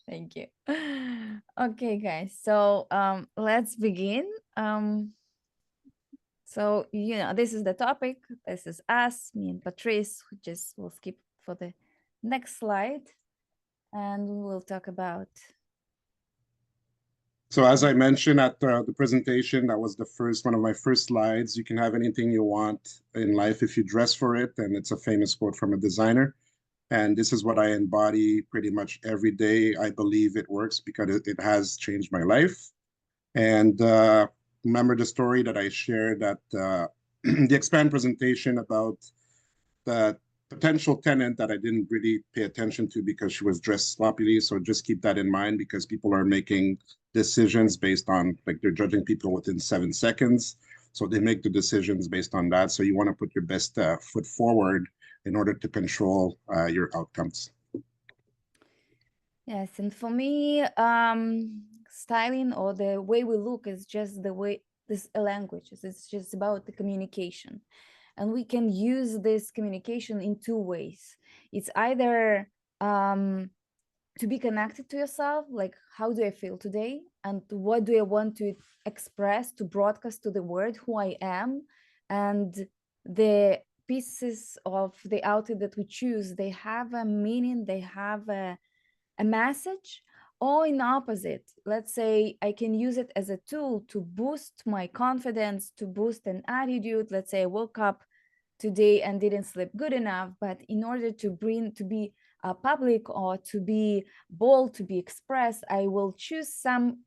Thank you. Okay, guys. So let's begin. So this is the topic. This is us, me and Patrice. We just will skip for the next slide, and we will talk about. So as I mentioned at the presentation, that was the first one of my first slides. You can have anything you want in life if you dress for it, and it's a famous quote from a designer. And this is what I embody pretty much every day. I believe it works because it has changed my life. And remember the story that I shared at the expand presentation about the potential tenant that I didn't really pay attention to because she was dressed sloppily. So just keep that in mind because people are making decisions based on, like, they're judging people within 7 seconds. So they make the decisions based on that. So you want to put your best foot forward in order to control your outcomes. Yes, and for me, styling or the way we look is just the way this language is. It's just about the communication, and we can use this communication in two ways. It's either to be connected to yourself, like how do I feel today, and what do I want to express, to broadcast to the world who I am, and the pieces of the outfit that we choose, they have a meaning, they have a message. Or in opposite, let's say I can use it as a tool to boost my confidence, to boost an attitude. Let's say I woke up today and didn't sleep good enough, but in order to be public or to be bold, to be expressed, I will choose some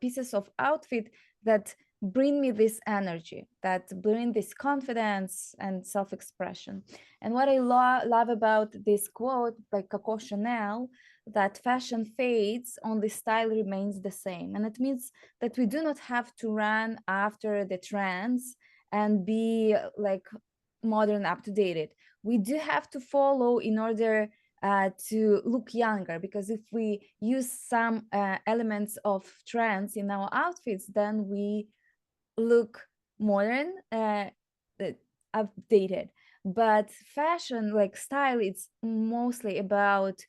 pieces of outfit that bring me this energy, that bring this confidence and self-expression. And what I love about this quote by Coco Chanel, that fashion fades, only style remains the same. And it means that we do not have to run after the trends and be like modern, up to date. We do have to follow in order to look younger, because if we use some elements of trends in our outfits, then we look modern, updated. But fashion, like style, it's mostly about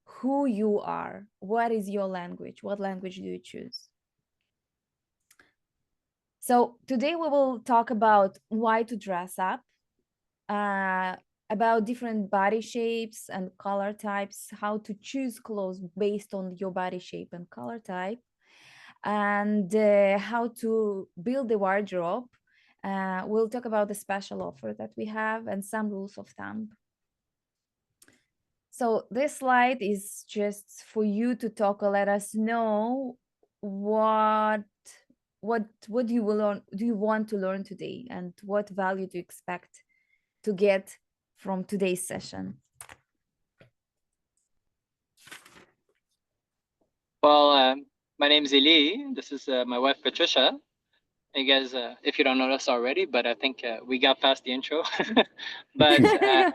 who you are. What is your language? What language do you choose? So today we will talk about why to dress up, about different body shapes and color types, how to choose clothes based on your body shape and color type, and how to build the wardrobe. We'll talk about the special offer that we have and some rules of thumb. So this slide is just for you to talk or let us know what you will learn, do you want to learn today, and what value do you expect to get from today's session. Well, my name is Eli. This is my wife, Patricia. You guys, if you don't know us already, but I think we got past the intro. But I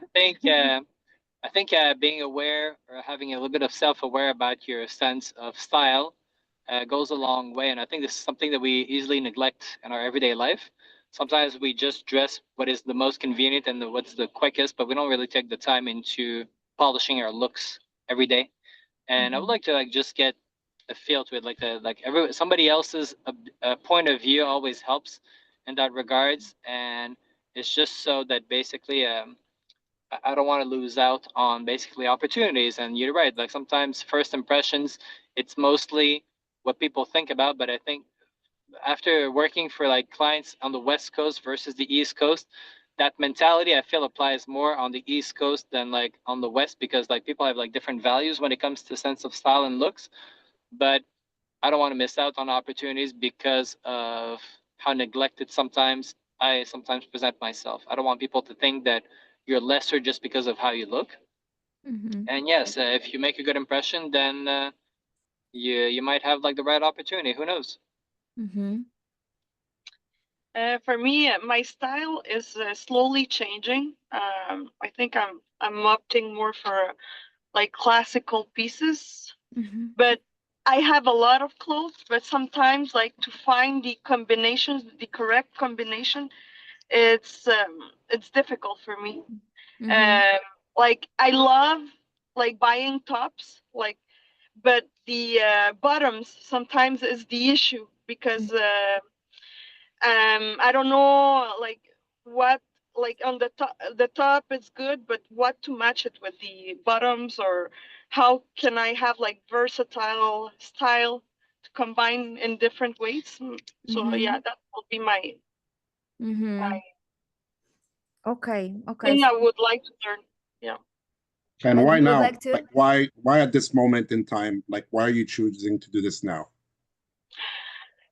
think being aware or having a little bit of self-aware about your sense of style goes a long way. And I think this is something that we easily neglect in our everyday life. Sometimes we just dress what is the most convenient and what's the quickest, but we don't really take the time into polishing our looks every day. And I would like to just get a feel to it, like somebody else's point of view always helps in that regards, and it's just so that basically I don't want to lose out on basically opportunities. And you're right, like sometimes first impressions, it's mostly what people think about, but I think after working for like clients on the West Coast versus the East Coast, that mentality I feel applies more on the East Coast than like on the West, because like people have like different values when it comes to sense of style and looks. But I don't want to miss out on opportunities because of how neglected I sometimes present myself. I don't want people to think that you're lesser just because of how you look. And yes, if you make a good impression, then you might have like the right opportunity. Who knows? For me, my style is slowly changing. I think I'm opting more for like classical pieces, but I have a lot of clothes. But sometimes, like to find the combinations, the correct combination, it's difficult for me. Like I love like buying tops, like, but the bottoms sometimes is the issue because I don't know, like what, like on the top is good, but what to match it with the bottoms, or how can I have like versatile style to combine in different ways. So yeah, that will be my Okay. thing So, I would like to learn. Yeah. And and why you would now? like to? Like why at this moment in time? Like why are you choosing to do this now?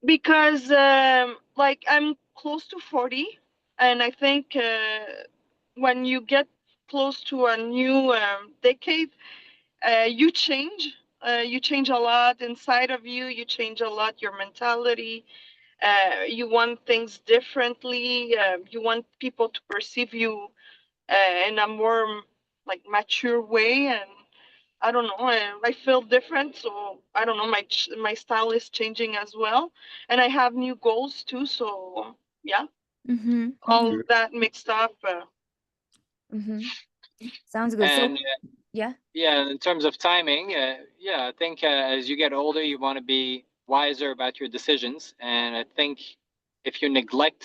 Because like I'm close to 40, and I think when you get close to a new decade, you change. You change a lot inside of you. You change a lot your mentality. You want things differently. You want people to perceive you in a more like mature way, and I don't know. I feel different, so I don't know. My style is changing as well, and I have new goals too. So yeah, all that mixed up. Sounds good. So And yeah. yeah, in terms of timing, yeah, I think as you get older, you want to be wiser about your decisions. And I think if you neglect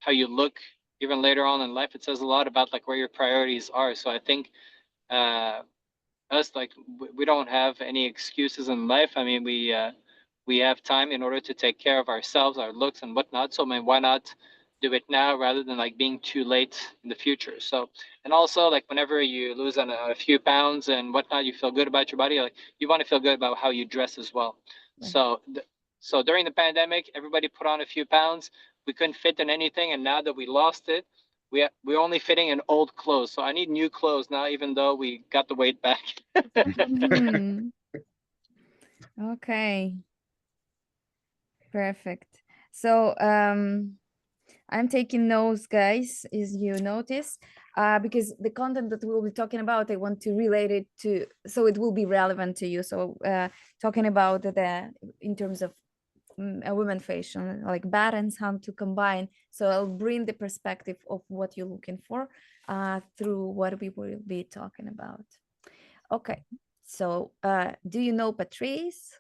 how you look, even later on in life, it says a lot about like where your priorities are. So I think uh, us, like we don't have any excuses in life. I mean, we have time in order to take care of ourselves, our looks and whatnot. So I mean, why not do it now rather than like being too late in the future? So, and also like whenever you lose on a few pounds and whatnot, you feel good about your body. Like you want to feel good about how you dress as well. Right. So during the pandemic, everybody put on a few pounds. We couldn't fit in anything, and now that we lost it, we're only fitting in old clothes. So I need new clothes now, even though we got the weight back. Okay. Perfect. So I'm taking notes, guys, as you notice, because the content that we'll be talking about, I want to relate it to, so it will be relevant to you. So talking about the in terms of a women fashion, like patterns, how to combine. So I'll bring the perspective of what you're looking for through what we will be talking about. Okay. So do you know Patrice?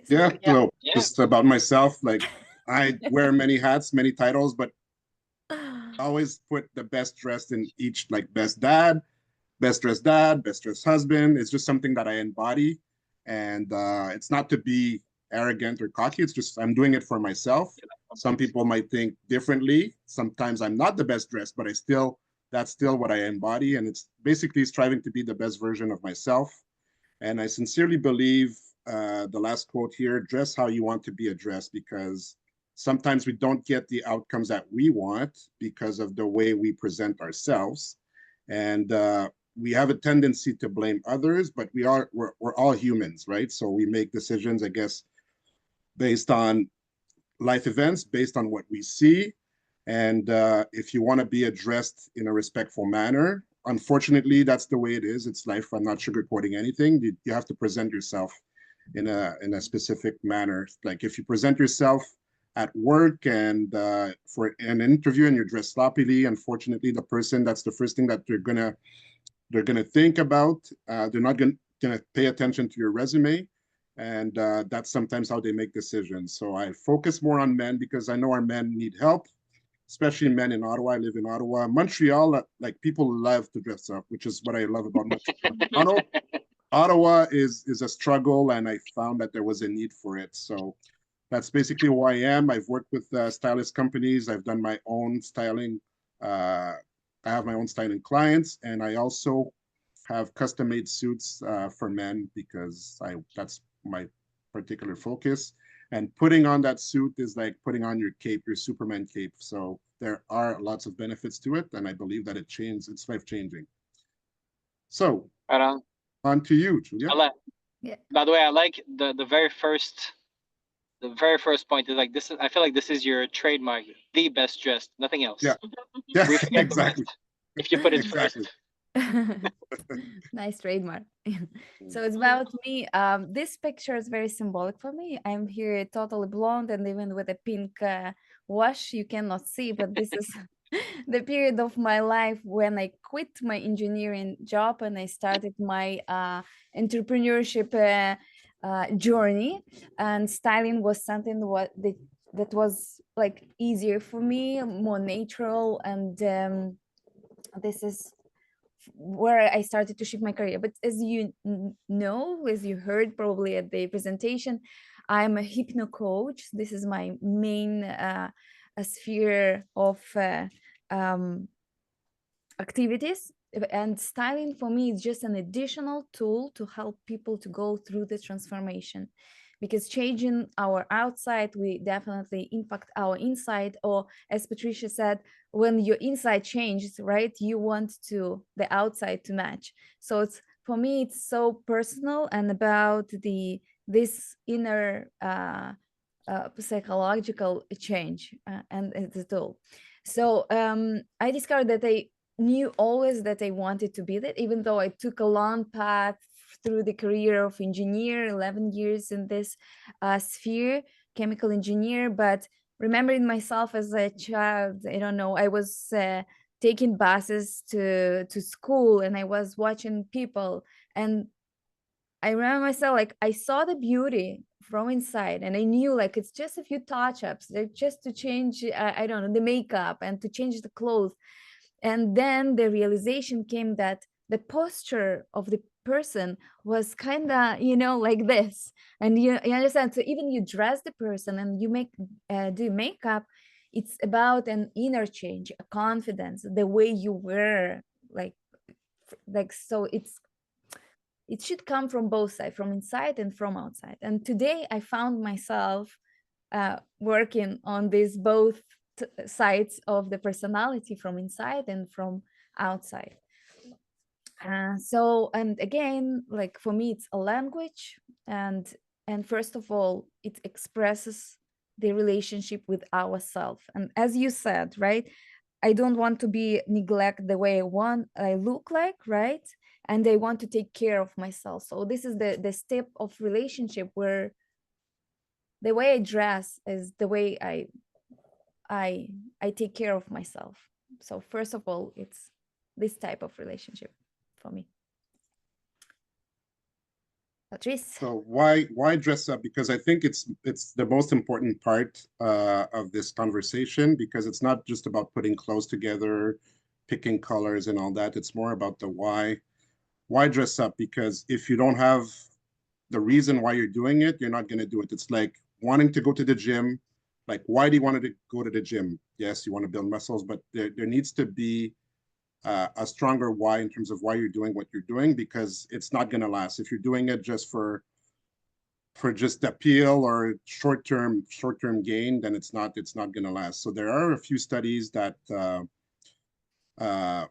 Yeah, Yeah. so Yeah. just about myself, like I wear many hats, many titles, but I always put the best dressed in each, like best dad, best dressed husband. It's just something that I embody. And it's not to be arrogant or cocky. It's just I'm doing it for myself. Some people might think differently. Sometimes I'm not the best dressed, but that's still what I embody. And it's basically striving to be the best version of myself. And I sincerely believe the last quote here, dress how you want to be addressed, because sometimes we don't get the outcomes that we want because of the way we present ourselves. And we have a tendency to blame others, but we're all humans, right? So we make decisions, I guess, based on life events, based on what we see. And if you want to be addressed in a respectful manner, unfortunately, that's the way it is. It's life. I'm not sugarcoating anything. You have to present yourself in a specific manner. Like if you present yourself at work and for an interview and you're dressed sloppily, unfortunately, that's the first thing that they're gonna think about. They're not gonna pay attention to your resume, and that's sometimes how they make decisions. So I focus more on men because I know our men need help, especially men in Ottawa. I live in Ottawa. Montreal, like people love to dress up, which is what I love about Montreal. Ottawa is a struggle, and I found that there was a need for it. So that's basically who I am. I've worked with stylist companies. I've done my own styling. I have my own styling clients, and I also have custom-made suits for men because that's my particular focus. And putting on that suit is like putting on your cape, your Superman cape. So there are lots of benefits to it, and I believe that it's life-changing. So Right on to you, Julia. Yeah. By the way, I like the very first point is like this is I feel like this is your trademark, the best dressed, nothing else. Yeah, yeah, We forget exactly. the rest if you put it Exactly. first. Nice trademark. So it's about me. This picture is very symbolic for me. I'm here totally blonde and even with a pink wash. You cannot see, but this is the period of my life when I quit my engineering job and I started my entrepreneurship journey. And styling was something that was like easier for me, more natural, and this is where I started to shift my career. But as you know, as you heard probably at the presentation, I'm a hypno coach. This is my main sphere of um, activities. And styling for me is just an additional tool to help people to go through the transformation, because changing our outside, we definitely impact our inside. Or as Patricia said, when your inside changes, right, you want to the outside to match. So it's, for me, it's so personal and about the this inner psychological change, and it's a tool. So I discovered that I knew always that I wanted to be that, even though I took a long path through the career of engineer, 11 years in this sphere, chemical engineer. But remembering myself as a child, I don't know, I was taking buses to school, and I was watching people, and I remember myself, like, I saw the beauty from inside, and I knew, like, it's just a few touch-ups, like just to change, I don't know, the makeup and to change the clothes. And then the realization came that the posture of the person was kind of, like this. And you understand, so even you dress the person and you make do makeup, it's about an inner change, a confidence, the way you wear, like so it should come from both sides, from inside and from outside. And today I found myself working on these both sides of the personality, from inside and from outside. So, and again, like for me, it's a language, and first of all, it expresses the relationship with ourselves. And as you said, right, I don't want to be neglect the way I look like, right? And I want to take care of myself. So this is the step of relationship where the way I dress is the way I take care of myself. So first of all, it's this type of relationship for me. Patrice. So why dress up? Because I think it's the most important part of this conversation, because it's not just about putting clothes together, picking colors and all that. It's more about the why. Why dress up? Because if you don't have the reason why you're doing it, you're not going to do it. It's like wanting to go to the gym. Like, why do you want to go to the gym? Yes, you want to build muscles, but there needs to be a stronger why in terms of why you're doing what you're doing, because it's not going to last. If you're doing it just for just appeal or short-term gain, then it's not going to last. So there are a few studies that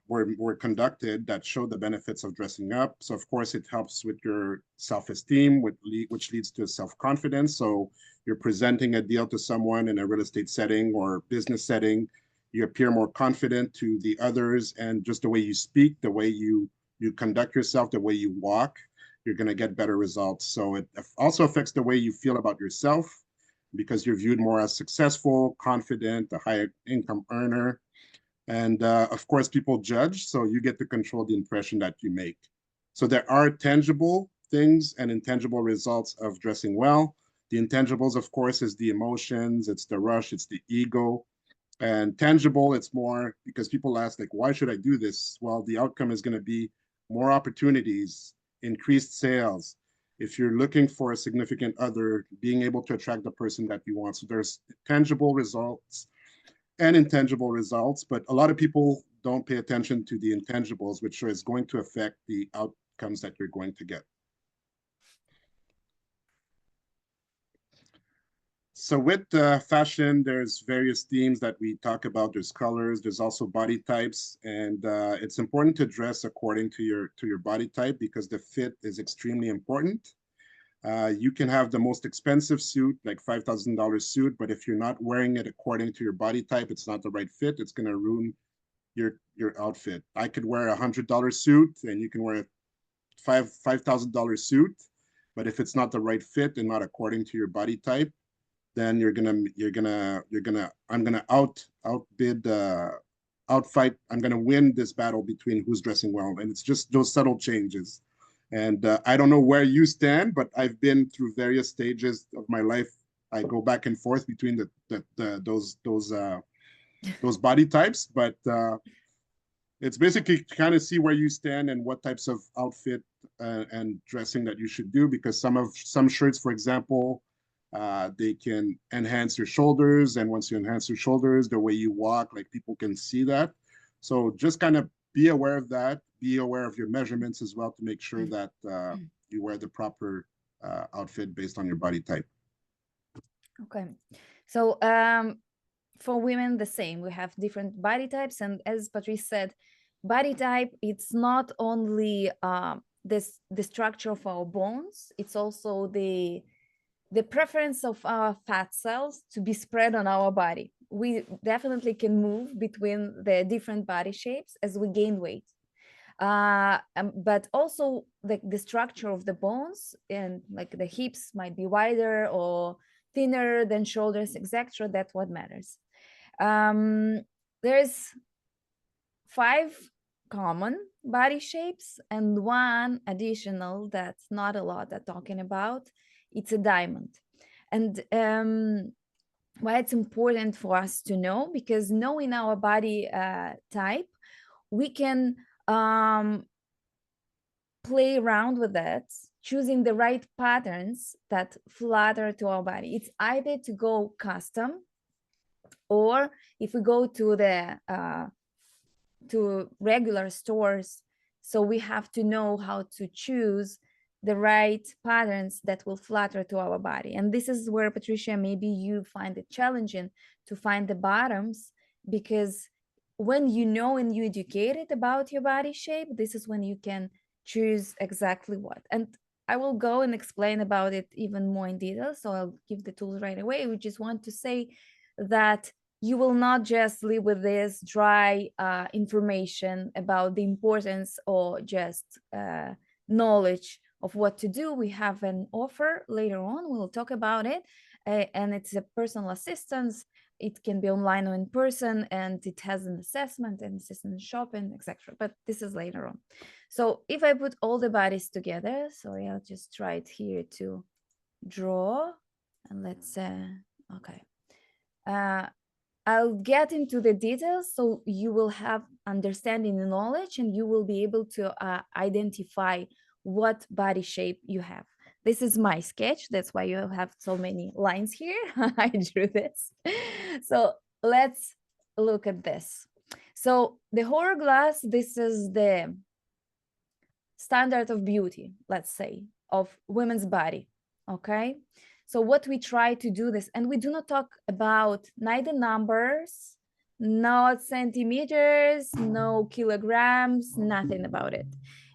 were conducted that show the benefits of dressing up. So of course it helps with your self-esteem, which leads to self-confidence. So you're presenting a deal to someone in a real estate setting or business setting, you appear more confident to the others, and just the way you speak, the way you conduct yourself, the way you walk, you're going to get better results. So it also affects the way you feel about yourself, because you're viewed more as successful, confident, a higher income earner. And of course, people judge, so you get to control the impression that you make. So there are tangible things and intangible results of dressing well. The intangibles, of course, is the emotions, it's the rush, it's the ego. And tangible, it's more because people ask, like, why should I do this? Well, the outcome is going to be more opportunities, increased sales. If you're looking for a significant other, being able to attract the person that you want. So there's tangible results and intangible results, but a lot of people don't pay attention to the intangibles, which is going to affect the outcomes that you're going to get. So with fashion, there's various themes that we talk about. There's colors, there's also body types, and it's important to dress according to your body type, because the fit is extremely important. You can have the most expensive suit, like $5,000 suit, but if you're not wearing it according to your body type, it's not the right fit. It's going to ruin your outfit. I could wear $100 suit, and you can wear a $5,000 suit, but if it's not the right fit and not according to your body type, then I'm gonna outbid outfight. I'm going to win this battle between who's dressing well. And it's just those subtle changes. And I don't know where you stand, but I've been through various stages of my life. I go back and forth between those body types, but it's basically to kind of see where you stand and what types of outfit and dressing that you should do, because some shirts, for example, they can enhance your shoulders, and once you enhance your shoulders, the way you walk, like people can see that. So just kind of be aware of that. Be aware of your measurements as well to make sure that you wear the proper outfit based on your body type. Okay, so for women, the same. We have different body types, and as Patrice said, body type, it's not only the structure of our bones, it's also the preference of our fat cells to be spread on our body. We definitely can move between the different body shapes as we gain weight. But also the structure of the bones, and like the hips might be wider or thinner than shoulders, etc. That's what matters. There's 5 common body shapes and 1 additional that's not a lot that talking about. It's a diamond. And why it's important for us to know, because knowing our body type, we can play around with that, choosing the right patterns that flatter to our body. It's either to go custom, or if we go to the to regular stores, so we have to know how to choose the right patterns that will flatter to our body. And this is where, Patricia, maybe you find it challenging to find the bottoms, because when you know and you educated about your body shape, this is when you can choose exactly what. And I will go and explain about it even more in detail, so I'll give the tools right away. We just want to say that you will not just live with this dry information about the importance or just knowledge of what to do. We have an offer later on. We'll talk about it. And it's a personal assistance. It can be online or in person, and it has an assessment and assistance shopping, etc. But this is later on. So if I put all the bodies together, sorry, I'll just try it here to draw. And let's, okay. I'll get into the details so you will have understanding and knowledge, and you will be able to identify what body shape you have. This is my sketch. That's why you have so many lines here. I drew this. So let's look at this. So the hourglass, this is the standard of beauty, let's say, of women's body, okay? So what we try to do this, and we do not talk about neither numbers, not centimeters, no kilograms, nothing about it.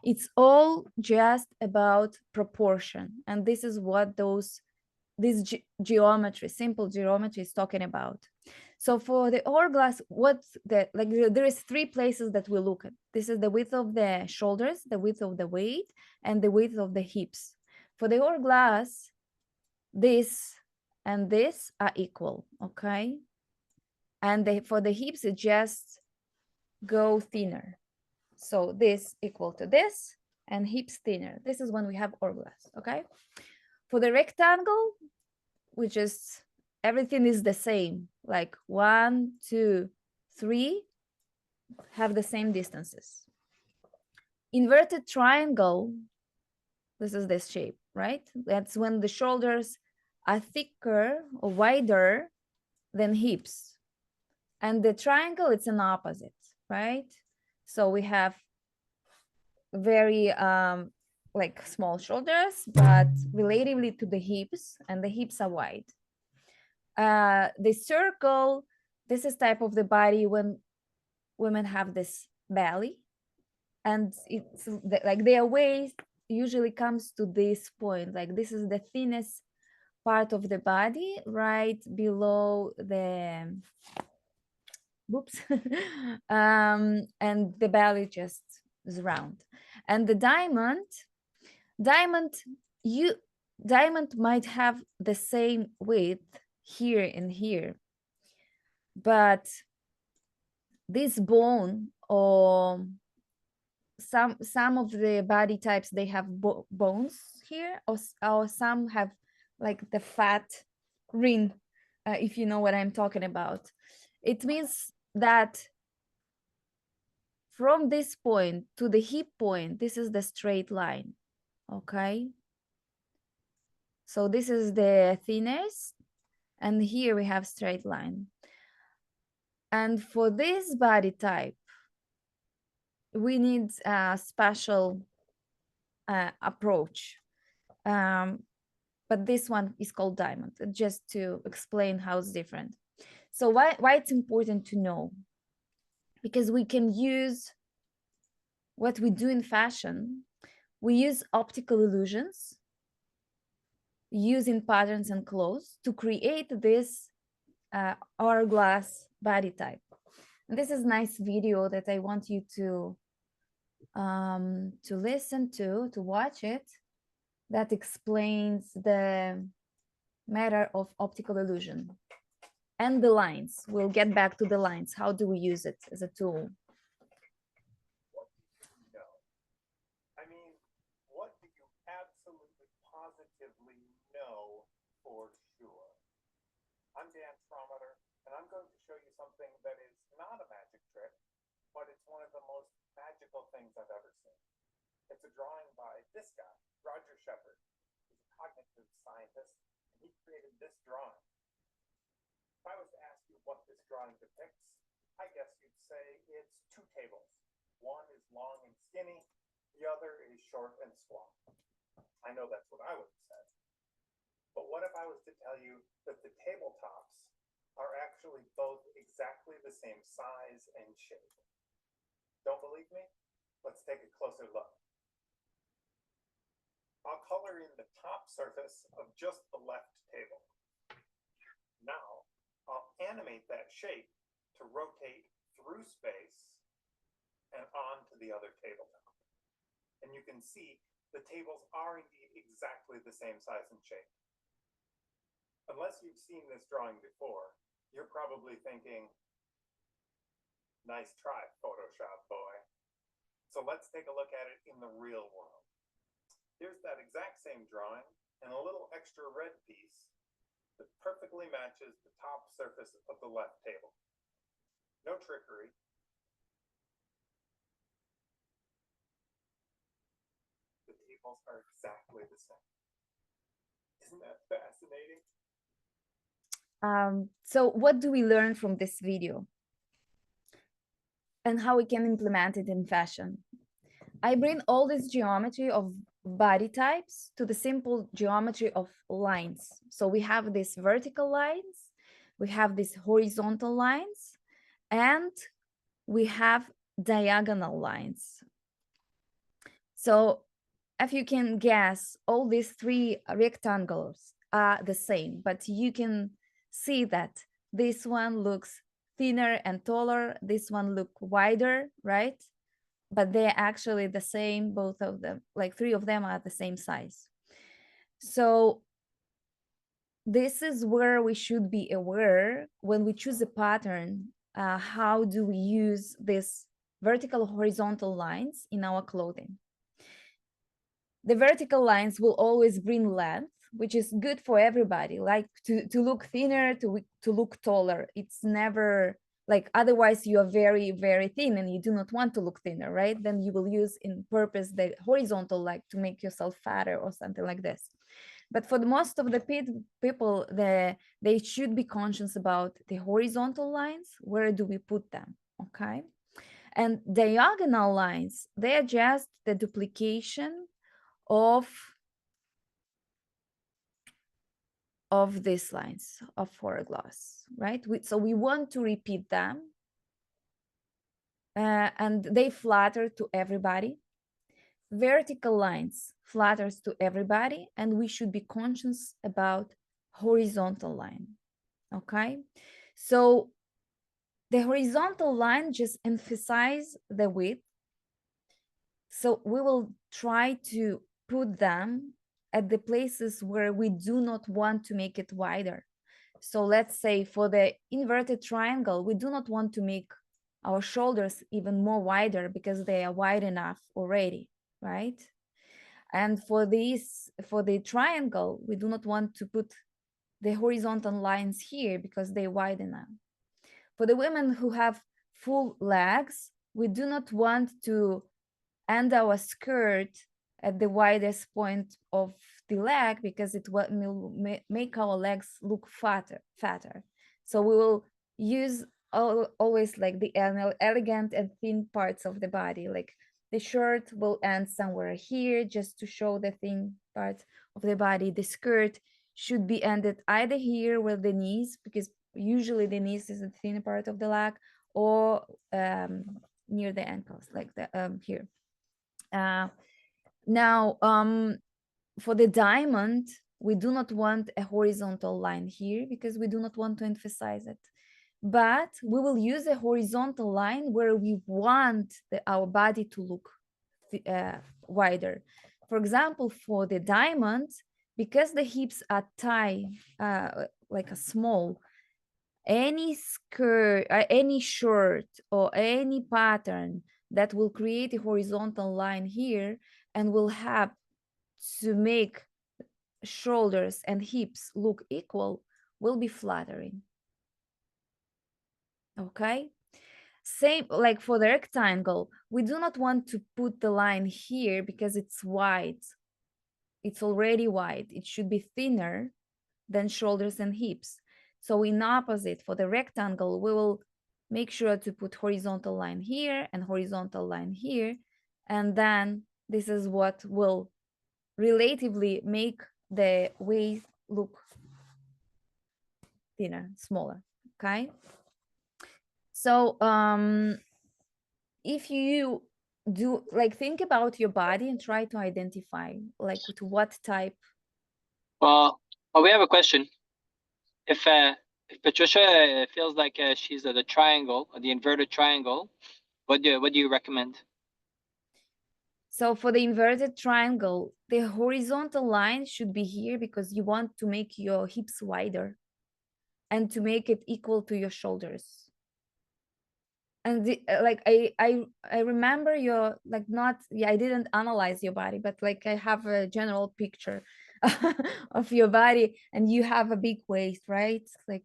It's all just about proportion. And this is what this geometry, simple geometry is talking about. So for the hourglass, there is 3 places that we look at. This is the width of the shoulders, the width of the waist, and the width of the hips. For the hourglass, this and this are equal, okay? And for the hips, it just go thinner. So this equal to this, and hips thinner. This is when we have hourglass, okay? For the rectangle, which is everything is the same, like 1, 2, 3 have the same distances. Inverted triangle, this is this shape, right? That's when the shoulders are thicker or wider than hips. And the triangle, it's an opposite, right? So we have very like small shoulders, but relatively to the hips, and the hips are wide. The circle, this is type of the body when women have this belly, and it's like their waist usually comes to this point, like this is the thinnest part of the body, right below the whoops and the belly just is round. And the diamond might have the same width here and here, but this bone, or some of the body types, they have bones here, or some have like the fat ring, if you know what I'm talking about. It means that from this point to the hip point, this is the straight line. Okay, so this is the thinnest, and here we have straight line. And for this body type, we need a special approach. But this one is called diamond, just to explain how it's different. So why it's important to know? Because we can use what we do in fashion. We use optical illusions using patterns and clothes to create this hourglass body type. And this is nice video that I want you to listen to watch it, that explains the matter of optical illusion and the lines. We'll get back to the lines. How do we use it as a tool? What do you know? I mean, what do you absolutely positively know for sure? I'm Dan Trometer, and I'm going to show you something that is not a magic trick, but it's one of the most magical things I've ever seen. It's a drawing by this guy, Roger Shepard. He's a cognitive scientist, and he created this drawing. If I was to ask you what this drawing depicts, I guess you'd say it's two tables. One is long and skinny, the other is short and squat. I know that's what I would have said. But what if I was to tell you that the tabletops are actually both exactly the same size and shape? Don't believe me? Let's take a closer look. I'll color in the top surface of just the left table. Now, I'll animate that shape to rotate through space and onto the other tabletop. And you can see the tables are indeed exactly the same size and shape. Unless you've seen this drawing before, you're probably thinking, nice try, Photoshop boy. So let's take a look at it in the real world. Here's that exact same drawing and a little extra red piece that perfectly matches the top surface of the left table. No trickery. The tables are exactly the same. Isn't that fascinating? So what do we learn from this video and how we can implement it in fashion? I bring all this geometry of body types to the simple geometry of lines. So we have these vertical lines, we have these horizontal lines, and we have diagonal lines. So if you can guess, all these three rectangles are the same, but you can see that this one looks thinner and taller, this one look wider, right? But they're actually the same, both of them, like three of them are the same size. So this is where we should be aware when we choose a pattern. How do we use these vertical horizontal lines in our clothing? The vertical lines will always bring length, which is good for everybody, like to look thinner, to look taller. It's never like, otherwise you are very, very thin and you do not want to look thinner, right? Then you will use in purpose the horizontal, like to make yourself fatter or something like this. But for the most of the people, they should be conscious about the horizontal lines. Where do we put them? Okay. And diagonal lines, they are just the duplication of these lines of hourglass, right? So we want to repeat them, and they flatter to everybody. Vertical lines flatters to everybody, and we should be conscious about horizontal line. Okay, so the horizontal line just emphasize the width. So we will try to put them at the places where we do not want to make it wider. So let's say for the inverted triangle, we do not want to make our shoulders even more wider because they are wide enough already, right? And for the triangle, we do not want to put the horizontal lines here because they're wide enough. For the women who have full legs, we do not want to end our skirt at the widest point of the leg because it will make our legs look fatter. So we will use always like the elegant and thin parts of the body. Like the shirt will end somewhere here just to show the thin part of the body. The skirt should be ended either here with the knees, because usually the knees is the thin part of the leg, or near the ankles, like the here. Now, for the diamond, we do not want a horizontal line here because we do not want to emphasize it. But we will use a horizontal line where we want our body to look wider. For example, for the diamond, because the hips are tight, like a small, any skirt, any shirt, or any pattern that will create a horizontal line here and will have to make shoulders and hips look equal will be flattering. Okay, same like for the rectangle, we do not want to put the line here because it's wide. It's already wide. It should be thinner than shoulders and hips. So in opposite, for the rectangle, we will make sure to put horizontal line here and horizontal line here. And then this is what will relatively make the waist look thinner, smaller, okay? So if you do, like, think about your body and try to identify, like, to what type. Well, we have a question. If Patricia feels like she's the triangle, the inverted triangle, what do you recommend? So for the inverted triangle, the horizontal line should be here because you want to make your hips wider and to make it equal to your shoulders. And like I remember your, like, not, yeah, I didn't analyze your body, but like I have a general picture of your body, and you have a big waist, right? Like,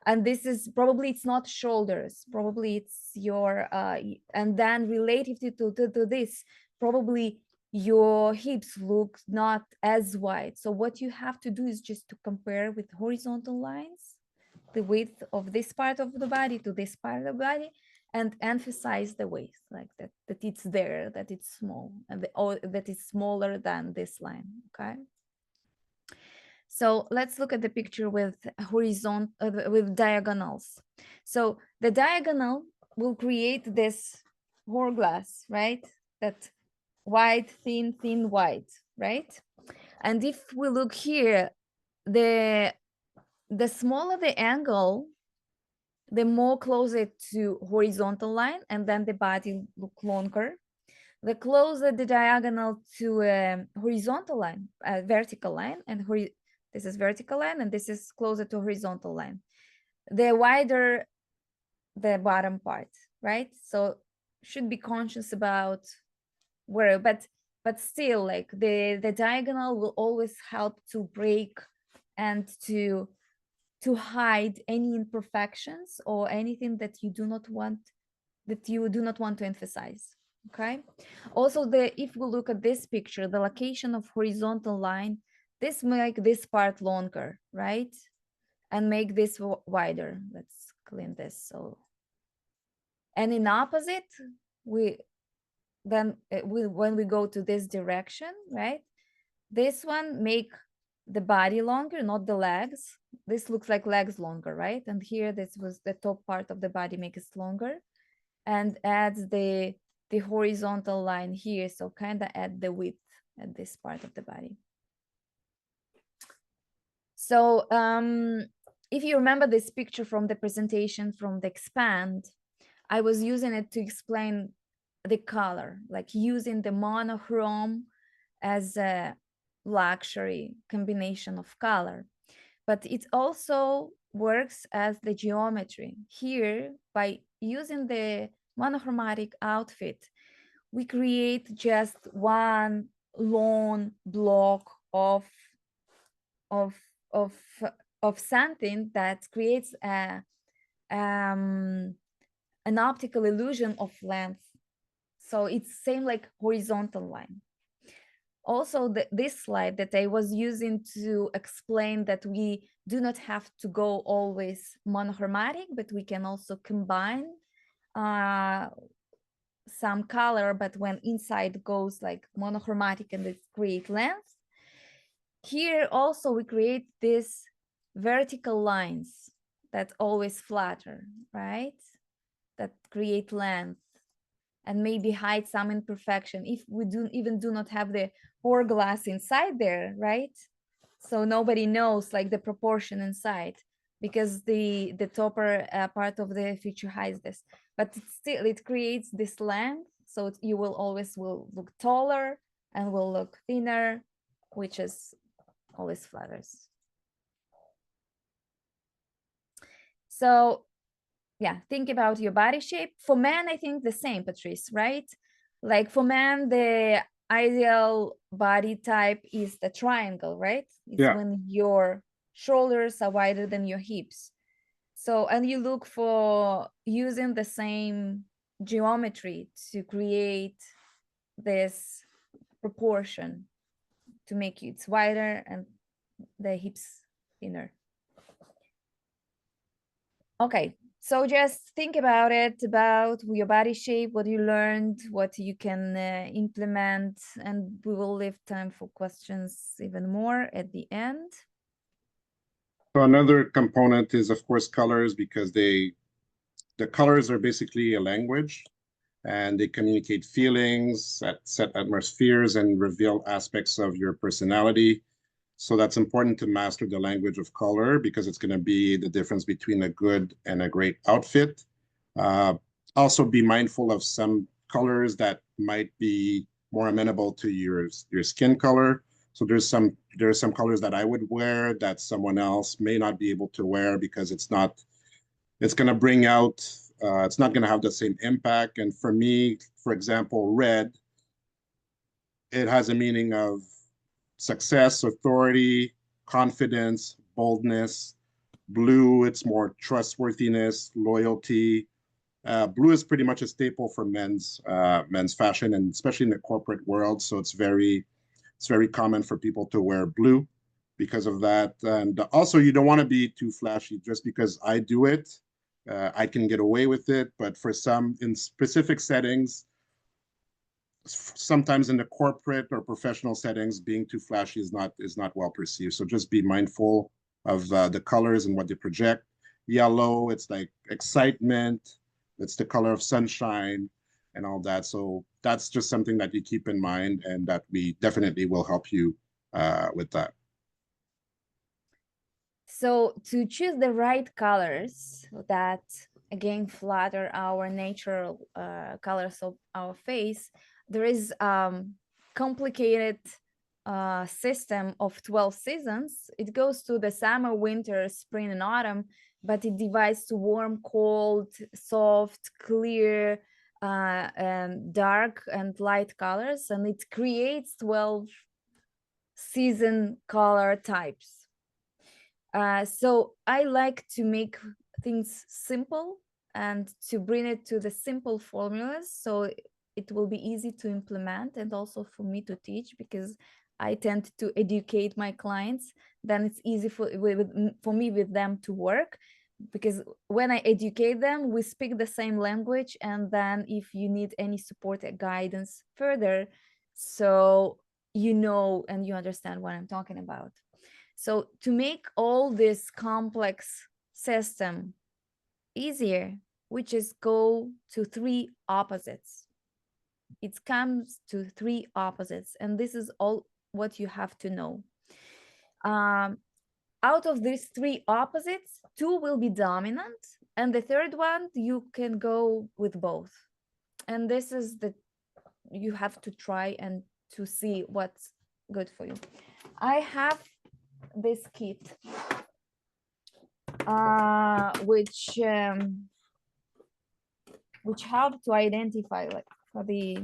and this is probably, it's not shoulders, probably it's your and then relative to this, probably your hips look not as wide. So what you have to do is just to compare with horizontal lines the width of this part of the body to this part of the body, and emphasize the waist, like that it's there, that it's small, and or that it's smaller than this line. Okay, so let's look at the picture with horizontal with diagonals. So the diagonal will create this hourglass, right? That wide, thin, wide, right? And if we look here, the smaller the angle, the more closer to horizontal line, and then the body look longer. The closer the diagonal to horizontal line, vertical line, and this is vertical line, and this is closer to horizontal line. The wider the bottom part, right? So should be conscious about where, but still, like the diagonal will always help to break and to hide any imperfections or anything that you do not want to emphasize. Okay, also if we look at this picture, the location of horizontal line, this make this part longer, right, and make this wider. Let's clean this. So, and in opposite, we then when we go to this direction, right, this one make the body longer, not the legs. This looks like legs longer, right? And here, this was the top part of the body, make it longer, and adds the horizontal line here. So kind of add the width at this part of the body. So if you remember this picture from the presentation from the expand, I was using it to explain the color, like using the monochrome as a luxury combination of color, but it also works as the geometry here by using the monochromatic outfit, we create just one long block of of of something that creates an optical illusion of length. So it's same like horizontal line. Also, this slide that I was using to explain that we do not have to go always monochromatic, but we can also combine some color, but when inside goes like monochromatic and it create length. Here also we create these vertical lines that always flatter, right? That create length and maybe hide some imperfection if we do not have the hourglass inside there, right? So nobody knows like the proportion inside because the topper part of the feature hides this, but it creates this length, so you will always will look taller and will look thinner, which is always flatters. So yeah, think about your body shape. For men, I think the same, Patrice, right? Like for men, the ideal body type is the triangle, right? It's when your shoulders are wider than your hips. So, and you look for using the same geometry to create this proportion to make it wider and the hips thinner. Okay, so just think about it, about your body shape, what you learned, what you can implement, and we will leave time for questions even more at the end. So another component is, of course, colors, because the colors are basically a language, and they communicate feelings, set atmospheres, and reveal aspects of your personality. So that's important to master the language of color, because it's going to be the difference between a good and a great outfit. Also be mindful of some colors that might be more amenable to your skin color. So there's some colors that I would wear that someone else may not be able to wear, because it's going to bring out, it's not going to have the same impact. And for me, for example, red, it has a meaning of success, authority, confidence, boldness. Blue, it's more trustworthiness, loyalty. Blue is pretty much a staple for men's fashion, and especially in the corporate world. So it's very common for people to wear blue because of that. And also, you don't want to be too flashy. Just because I do it, I can get away with it. But for some, in specific settings, sometimes in the corporate or professional settings, being too flashy is not well perceived. So just be mindful of the colors and what they project. Yellow, it's like excitement. It's the color of sunshine and all that. So that's just something that you keep in mind, and that we definitely will help you with that. So to choose the right colors that again flatter our natural colors of our face, there is complicated system of 12 seasons. It goes to the summer, winter, spring, and autumn, but it divides to warm, cold, soft, clear, dark, and light colors, and it creates 12 season color types. So I like to make things simple and to bring it to the simple formulas, so it will be easy to implement, and also for me to teach, because I tend to educate my clients. Then it's easy for me with them to work, because when I educate them, we speak the same language. And then if you need any support or guidance further, so you know and you understand what I'm talking about. So to make all this complex system easier, we just go to 3 opposites. It comes to 3 opposites, and this is all what you have to know. Out of these 3 opposites, 2 will be dominant, and the third one you can go with both. And this is you have to try and to see what's good for you. I have this kit, which which help to identify like for the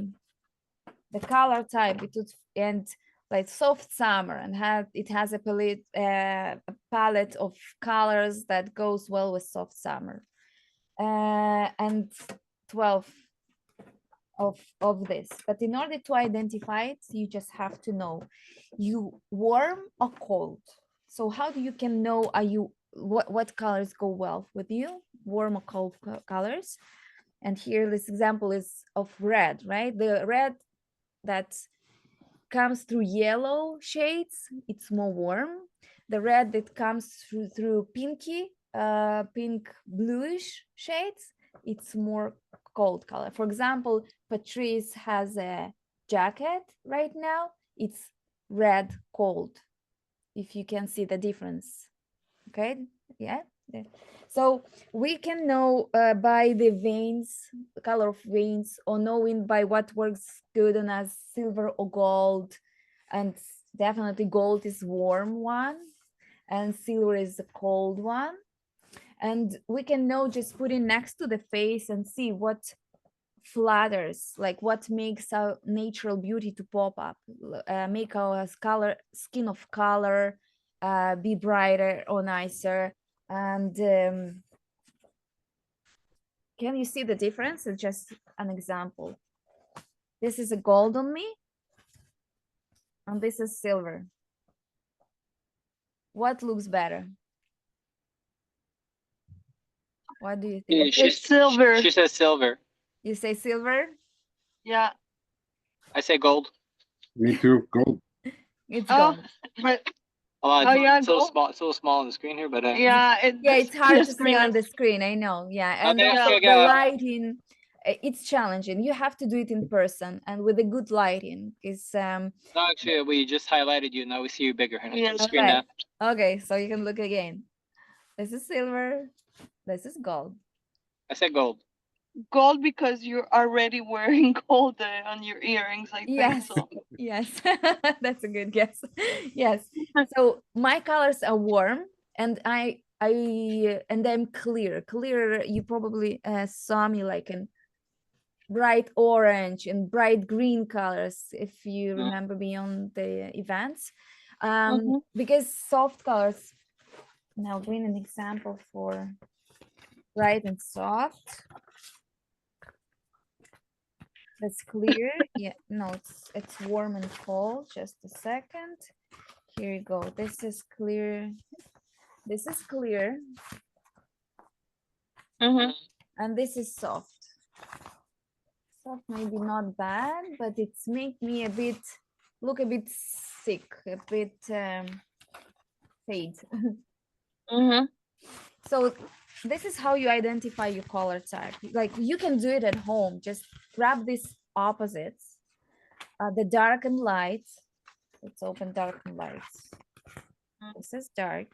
color type. And like soft summer, and it has a palette of colors that goes well with soft summer. And 12 of this. But in order to identify it, you just have to know you warm or cold. So how do you can know are you what colors go well with you, warm or cold colors? And here this example is of red, right? The red that comes through yellow shades, it's more warm. The red that comes through pinky, pink bluish shades, it's more cold color. For example, Patrice has a jacket right now. It's red cold, if you can see the difference. Okay, yeah. So we can know by the veins, the color of veins, or knowing by what works good on us, silver or gold. And definitely gold is warm one and silver is the cold one. And we can know just putting next to the face and see what flatters, like what makes our natural beauty to pop up, make our skin of color be brighter or nicer. And can you see the difference? It's just an example. This is a gold on me, and this is silver. What looks better? What do you think? Yeah, It's silver. She says silver. You say silver? Yeah. I say gold. Me too. Gold. It's Oh, gold. but Oh, yeah, it's so gold. small. It's so small on the screen here, but Yeah, Yeah, it's hard to see screen on is- the screen. I know. Yeah, and Okay, also okay, the go. lighting, it's challenging. You have to do it in person and with a good lighting. Is No, actually, we just highlighted you. Now we see you bigger on Yeah. the screen okay. now. Okay, so you can look again. This is silver. This is gold. I said gold. gold because you're already wearing gold on your earrings, I think Yes. so. Yes, that's a good guess. Yes. So my colors are warm, and I'm clear. Clear. You probably saw me like in bright orange and bright green colors, if you remember me on the events. Because soft colors. Now, bring an example for bright and soft. That's clear. Yeah, no, it's warm and cold. Just a second. Here you go. This is clear. This is clear. And this is soft. Soft maybe not bad, but it's make me look a bit sick, a bit fade. So this is how you identify your color type. Like you can do it at home. Just grab these opposites, the dark and light. Let's open dark and light. This is dark.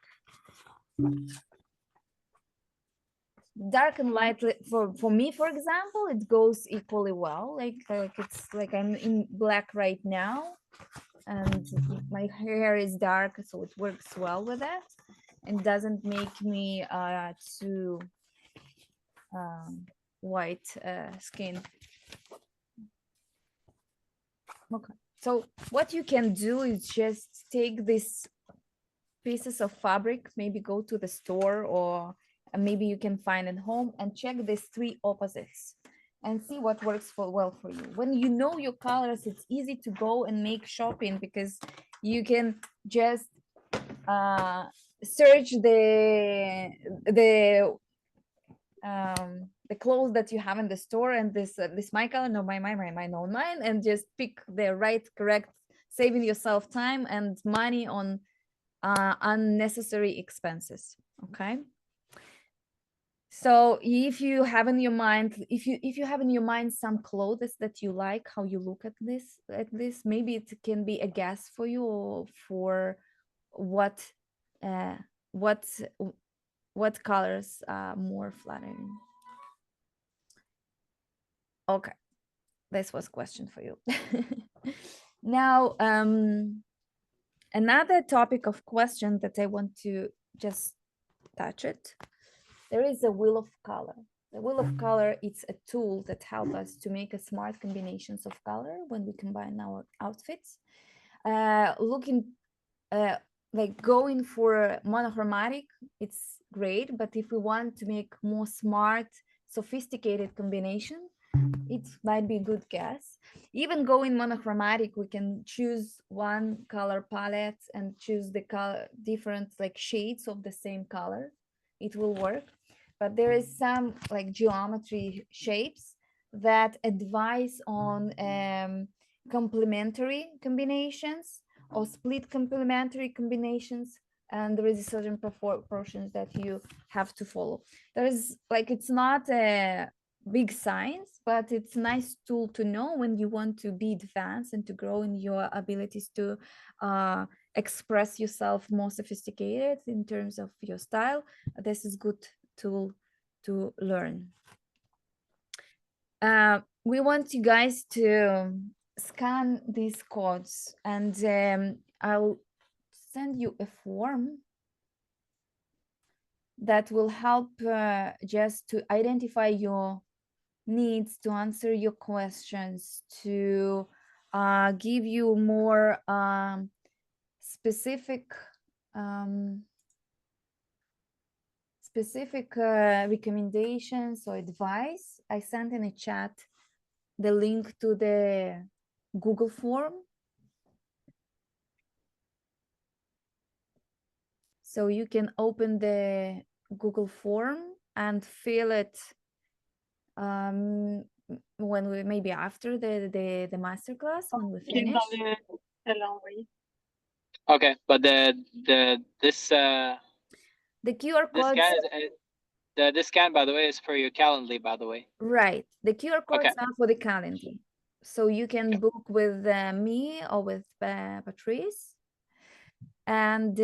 Dark and light for me, for example, it goes equally well. Like it's like I'm in black right now, and my hair is dark, so it works well with that, and doesn't make me too white skin. Okay, so what you can do is just take these pieces of fabric, maybe go to the store, or maybe you can find at home, and check these three opposites and see what works well for you. When you know your colors, it's easy to go and make shopping, because you can just search the clothes that you have in the store, and this my color, no, my known mine, and just pick the right, correct, saving yourself time and money on unnecessary expenses. Okay, so if you have in your mind, if you have in your mind some clothes that you like how you look at this, maybe it can be a guess for you, or for what colors are more flattering. Okay, this was a question for you. Now another topic of question that I want to just touch it. There is a wheel of color. The wheel of color, it's a tool that helps us to make a smart combinations of color when we combine our outfits. Looking like going for monochromatic, it's great, but if we want to make more smart, sophisticated combination, it might be a good guess. Even going monochromatic, we can choose one color palette and choose the color different like shades of the same color. It will work. But there is some like geometry shapes that advise on complementary combinations or split complementary combinations, and there is a certain proportions that you have to follow. There is like, it's not a big science, but it's a nice tool to know when you want to be advanced and to grow in your abilities to express yourself more sophisticated in terms of your style. This is good tool to learn. We want you guys to scan these codes, and I'll send you a form that will help just to identify your needs, to answer your questions, to give you more specific recommendations or advice. I sent in a chat the link to the Google form. So you can open the Google form and fill it when we, maybe after the masterclass, when we finish. Okay, but this the QR this codes, scan is this scan, by the way, is for your Calendly, by the way. right? The QR codes Okay. are for the Calendly, so you can book with me or with Patrice and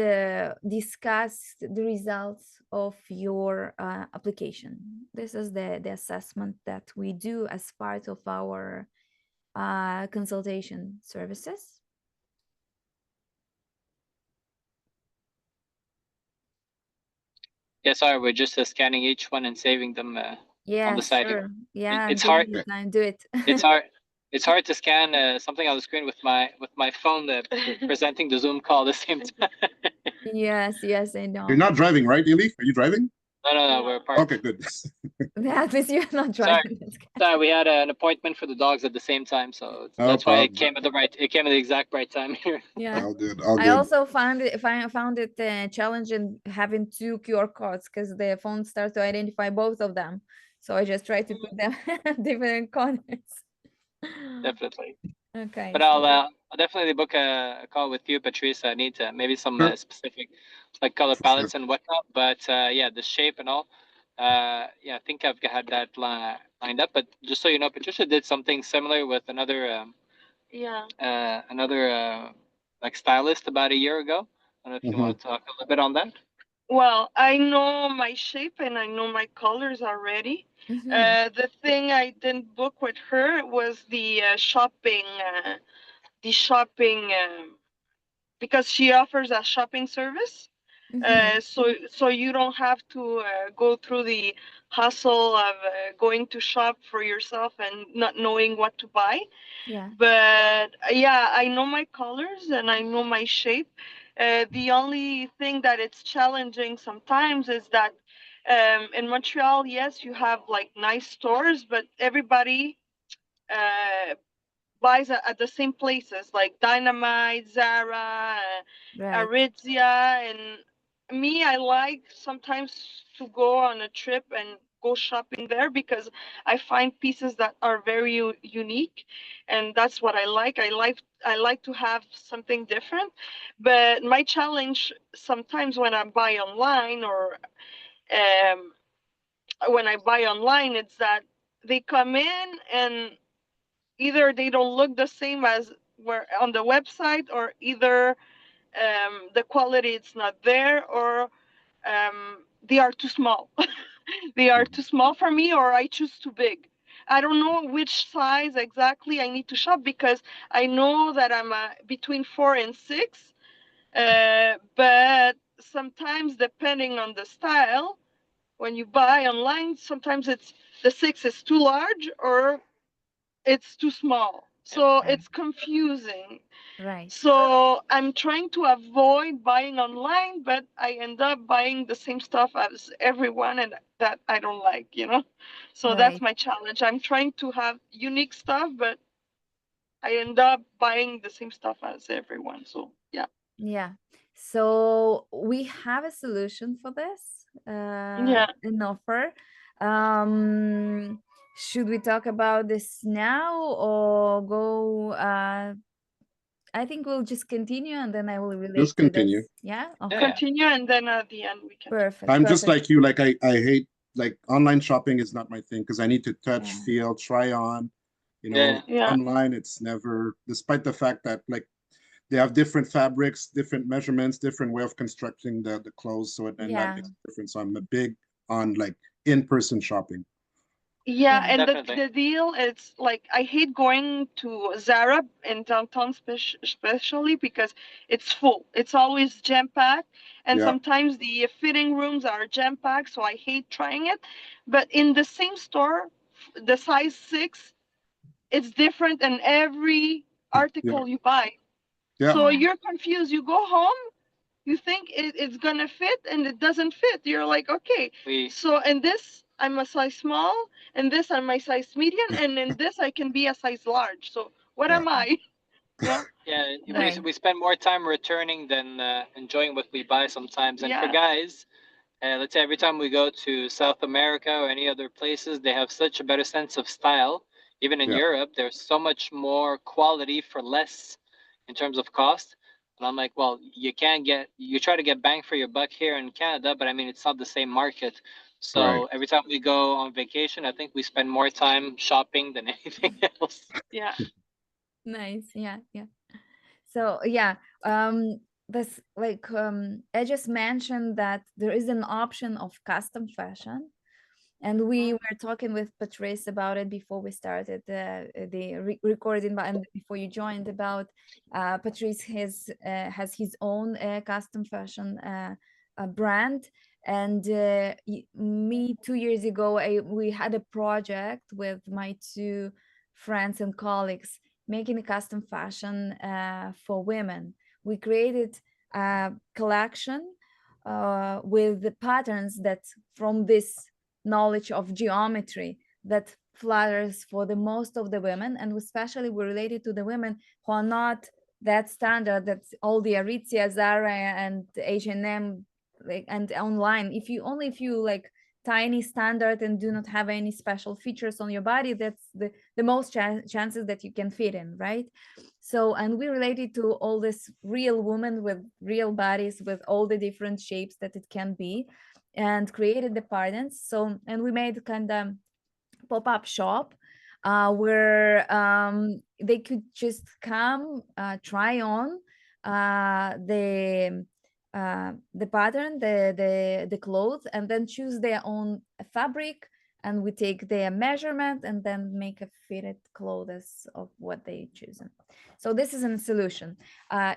discuss the results of your application. This is the assessment that we do as part of our consultation services. Yeah, sorry, we're just scanning each one and saving them Yeah, on the side sure. here. Yeah, It's hard. time. Do it. It's hard. It's hard to scan something on the screen with my phone presenting the Zoom call at the same time. Yes, I know. You're not driving, right, Eli? Are you driving? No, we're apart. Okay, good. Yeah, at least you're not driving. Sorry, we had an appointment for the dogs at the same time, so that's why it came at the exact right time here. Yeah, all good. I also found it challenging having two QR codes because the phone starts to identify both of them. So I just try to put them different corners. Definitely. Okay. But I'll definitely book a call with you, Patrice. I need maybe some specific like color palettes and whatnot. But yeah, the shape and all. Yeah, I think I've had that lined up. But just so you know, Patricia did something similar with another like stylist about a year ago. I don't know if you want to talk a little bit on that. Well, I know my shape and I know my colors already. The thing I didn't book with her was the shopping, because she offers a shopping service. So you don't have to go through the hustle of going to shop for yourself and not knowing what to buy. Yeah. But yeah, I know my colors and I know my shape. The only thing that it's challenging sometimes is that in Montreal, yes, you have like nice stores, but everybody buys at the same places like Dynamite, Zara, Aritzia, and me, I like sometimes to go on a trip and go shopping there because I find pieces that are very unique, and that's what I like. I like to have something different. But my challenge sometimes when I buy online or when I buy online, it's that they come in and either they don't look the same as were on the website, or either the quality it's not there, or they are too small. They are too small for me, or I choose too big. I don't know which size exactly I need to shop because I know that I'm between 4 and 6, but sometimes depending on the style, when you buy online, sometimes the 6 is too large or it's too small. So Right. it's confusing. Right. So I'm trying to avoid buying online, but I end up buying the same stuff as everyone, and that I don't like, So that's Right. my challenge. I'm trying to have unique stuff, but I end up buying the same stuff as everyone. So yeah. Yeah. So we have a solution for this, Yeah. an offer. Should we talk about this now or go? I think we'll just continue and then I will relate Just to this. continue. Yeah. Yeah, Okay. yeah. Continue, and then at the end we can talk. Perfect. I'm just Perfect. like you. Like I hate like online shopping is not my thing because I need to touch, Yeah. feel, try on. Yeah. Yeah. Online it's never, despite the fact that like they have different fabrics, different measurements, different way of constructing the clothes. So and that Yeah. makes a difference. So I'm a big on like in-person shopping. Yeah, Yeah. and Definitely. the deal is like I hate going to Zara in downtown, especially because it's full. It's always jam packed, and Yeah, sometimes the fitting rooms are jam packed. So I hate trying it. But in the same store, the size 6, it's different in every yeah, article you buy. yeah, So Yeah. you're confused. You go home, you think it's gonna fit and it doesn't fit. You're like, okay, We so in this I'm a size small, in this I'm a size medium, and in this I can be a size large. So what yeah, am I? Yeah, yeah, Right. we spend more time returning than enjoying what we buy sometimes. And for yeah, guys, let's say every time we go to South America or any other places, they have such a better sense of style. Even in yeah, Europe, there's so much more quality for less in terms of cost. And I'm like, well, you try to get bang for your buck here in Canada, but I mean, it's not the same market. right. So every time we go on vacation, I think we spend more time shopping than anything else. yeah, Nice. Yeah. Yeah. So yeah, this like I just mentioned that there is an option of custom fashion, and we were talking with Patrice about it before we started the recording, and before you joined about Patrice has his own custom fashion brand, and me 2 years ago we had a project with my two friends and colleagues making a custom fashion for women. We created a collection with the patterns that from this knowledge of geometry that flatters for the most of the women, and especially we're related to the women who are not that standard, that's all the Aritzia, Zara and H&M, like, and online. If you like tiny standard and do not have any special features on your body, that's the most chances that you can fit in, right? So, and we related to all this real women with real bodies with all the different shapes that it can be, and created the patterns. So, and we made kind of pop-up shop where they could just come try on the pattern, the clothes, and then choose their own fabric, and we take their measurement and then make a fitted clothes of what they chosen. So this is a solution.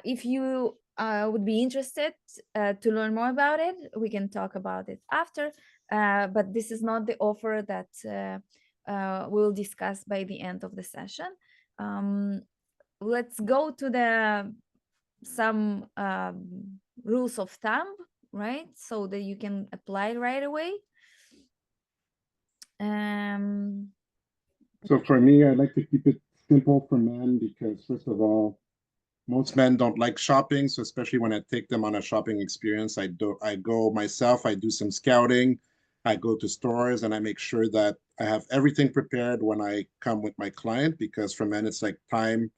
If you would be interested to learn more about it, we can talk about it after, but this is not the offer that we'll discuss by the end of the session. Um, let's go to the some rules of thumb, right? So that you can apply right away. Um, So for me, I like to keep it simple for men because first of all, most men don't like shopping. So especially when I take them on a shopping experience, I go myself, I do some scouting, I go to stores and I make sure that I have everything prepared when I come with my client because for men it's like time.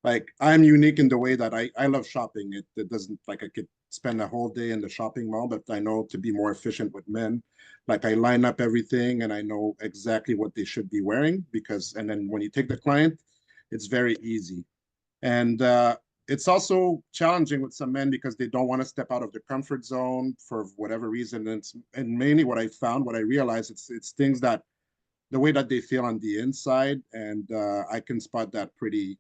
Like I'm unique in the way that I love shopping. It doesn't like I could spend a whole day in the shopping mall, but I know to be more efficient with men, like I line up everything and I know exactly what they should be wearing because and then when you take the client, it's very easy. And it's also challenging with some men because they don't want to step out of their comfort zone for whatever reason. And mainly what I found, what I realized, it's things that the way that they feel on the inside, and I can spot that pretty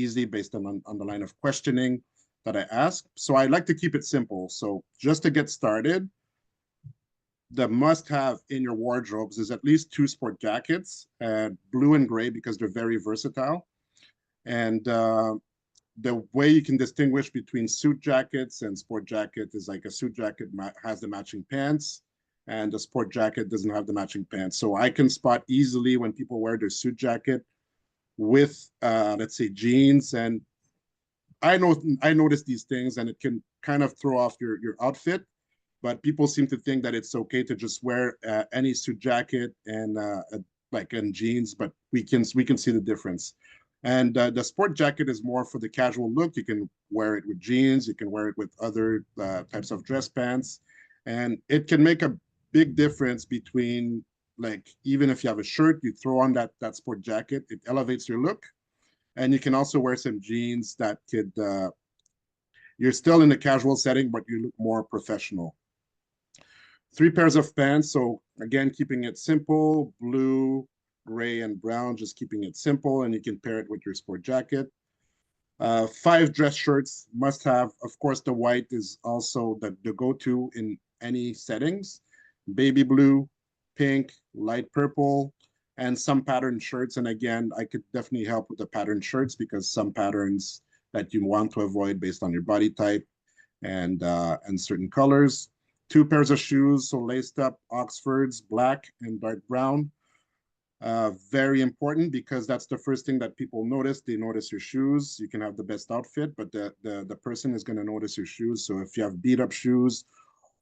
easy based on the line of questioning that I ask. So I like to keep it simple. So just to get started, the must-have in your wardrobes is at least 2 sport jackets, blue and gray, because they're very versatile. And the way you can distinguish between suit jackets and sport jacket is like a suit jacket has the matching pants, and the sport jacket doesn't have the matching pants. So I can spot easily when people wear their suit jacket with, let's say, jeans. And I notice these things, and it can kind of throw off your outfit. But people seem to think that it's okay to just wear any suit jacket and like in jeans, but we can see the difference. And the sport jacket is more for the casual look. You can wear it with jeans, you can wear it with other types of dress pants, and it can make a big difference between, like, even if you have a shirt, you throw on that sport jacket, it elevates your look. And you can also wear some jeans that could you're still in a casual setting, but you look more professional. 3 pairs of pants. So again, keeping it simple, blue, gray, and brown, just keeping it simple, and you can pair it with your sport jacket. 5 dress shirts must have. Of course, the white is also the go-to in any settings. Baby blue, pink, light purple, and some patterned shirts. And again, I could definitely help with the patterned shirts, because some patterns that you want to avoid based on your body type and certain colors. 2 pairs of shoes, so laced up Oxfords, black and dark brown. Very important, because that's the first thing that people notice. They notice your shoes. You can have the best outfit, but the person is going to notice your shoes. So if you have beat up shoes,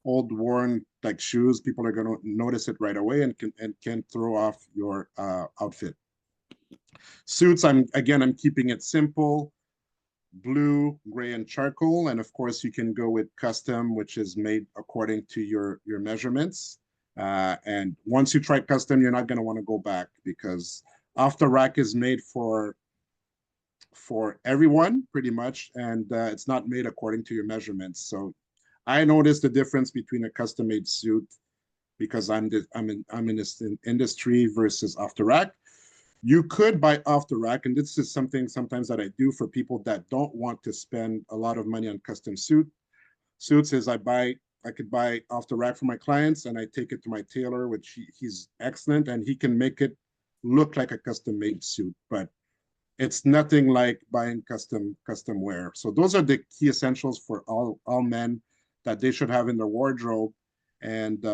old worn like shoes, people are going to notice it right away and can throw off your outfit. Suits, I'm keeping it simple, blue, gray, and charcoal. And of course, you can go with custom, which is made according to your measurements. And once you try custom, you're not going to want to go back, because off the rack is made for everyone pretty much, and it's not made according to your measurements. So I noticed the difference between a custom made suit, because I'm in this industry, versus off the rack. You could buy off the rack, and this is something sometimes that I do for people that don't want to spend a lot of money on custom suits. Is I could buy off the rack for my clients, and I take it to my tailor, which he's excellent, and he can make it look like a custom made suit, but it's nothing like buying custom wear. So those are the key essentials for all men that they should have in their wardrobe. And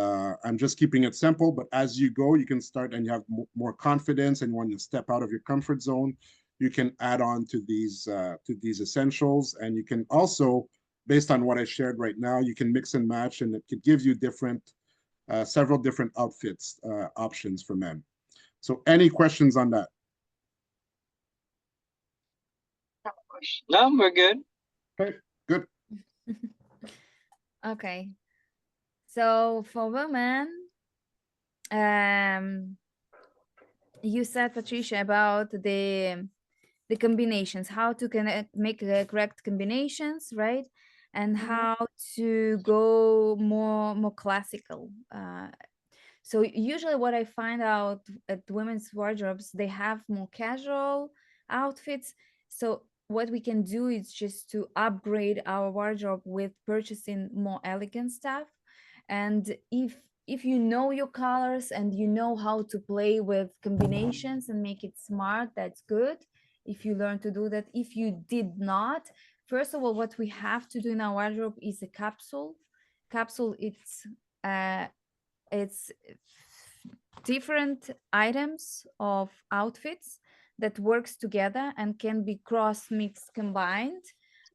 I'm just keeping it simple, but as you go, you can start, and you have more confidence, and when you step out of your comfort zone, you can add on to these essentials. And you can also, based on what I shared right now, you can mix and match, and it could give you several different outfits options for men. So any questions on that? No, we're good. Okay, good. Okay. So for women, you said, Patricia, about the combinations, how to make the correct combinations, right? And how to go more classical. So usually what I find out at women's wardrobes, they have more casual outfits. So what we can do is just to upgrade our wardrobe with purchasing more elegant stuff. And if you know your colors and you know how to play with combinations and make it smart, that's good. If you learn to do that. If you did not, first of all, what we have to do in our wardrobe is a capsule. Capsule, it's different items of outfits that works together and can be cross mixed combined,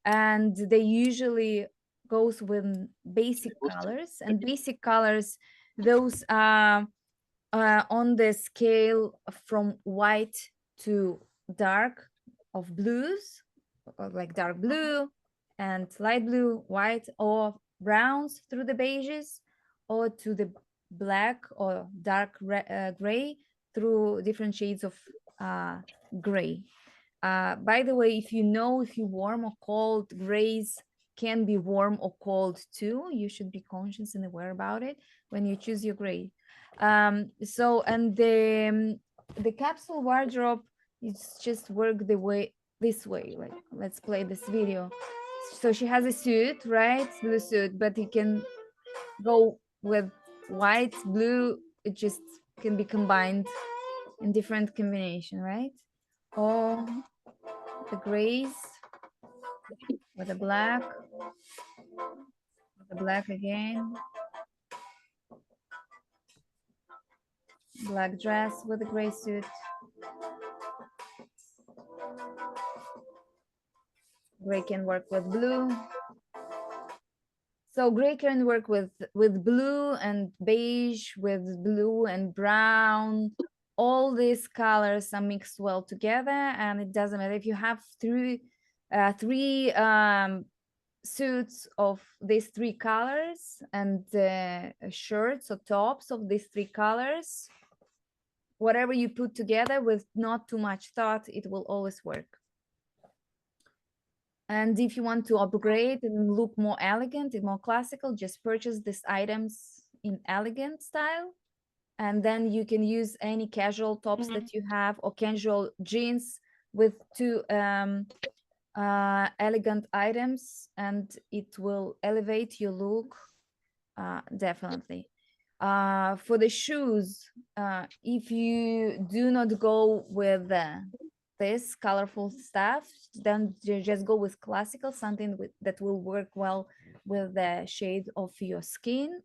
and they usually goes with basic colors. And basic colors, those are on the scale from white to dark of blues, like dark blue and light blue, white, or browns through the beiges, or to the black or dark gray through different shades of gray. By the way, if you know if you warm or cold, grays can be warm or cold too. You should be conscious and aware about it when you choose your gray. So, and the capsule wardrobe, it's just work this way. Like, let's play this video. So she has a suit, right? Blue suit, but you can go with white, blue, it just can be combined in different combination, right? Or the grays with the black, with the black again, black dress with a gray suit, gray can work with blue. So gray can work with blue and beige, with blue and brown. All these colors are mixed well together, and it doesn't matter if you have three suits of these three colors and shirts or tops of these three colors. Whatever you put together with not too much thought, it will always work. And if you want to upgrade and look more elegant and more classical, just purchase these items in elegant style. And then you can use any casual tops that you have, or casual jeans with two elegant items, and it will elevate your look, definitely. For the shoes, if you do not go with this colorful stuff, then just go with classical, something that will work well with the shade of your skin,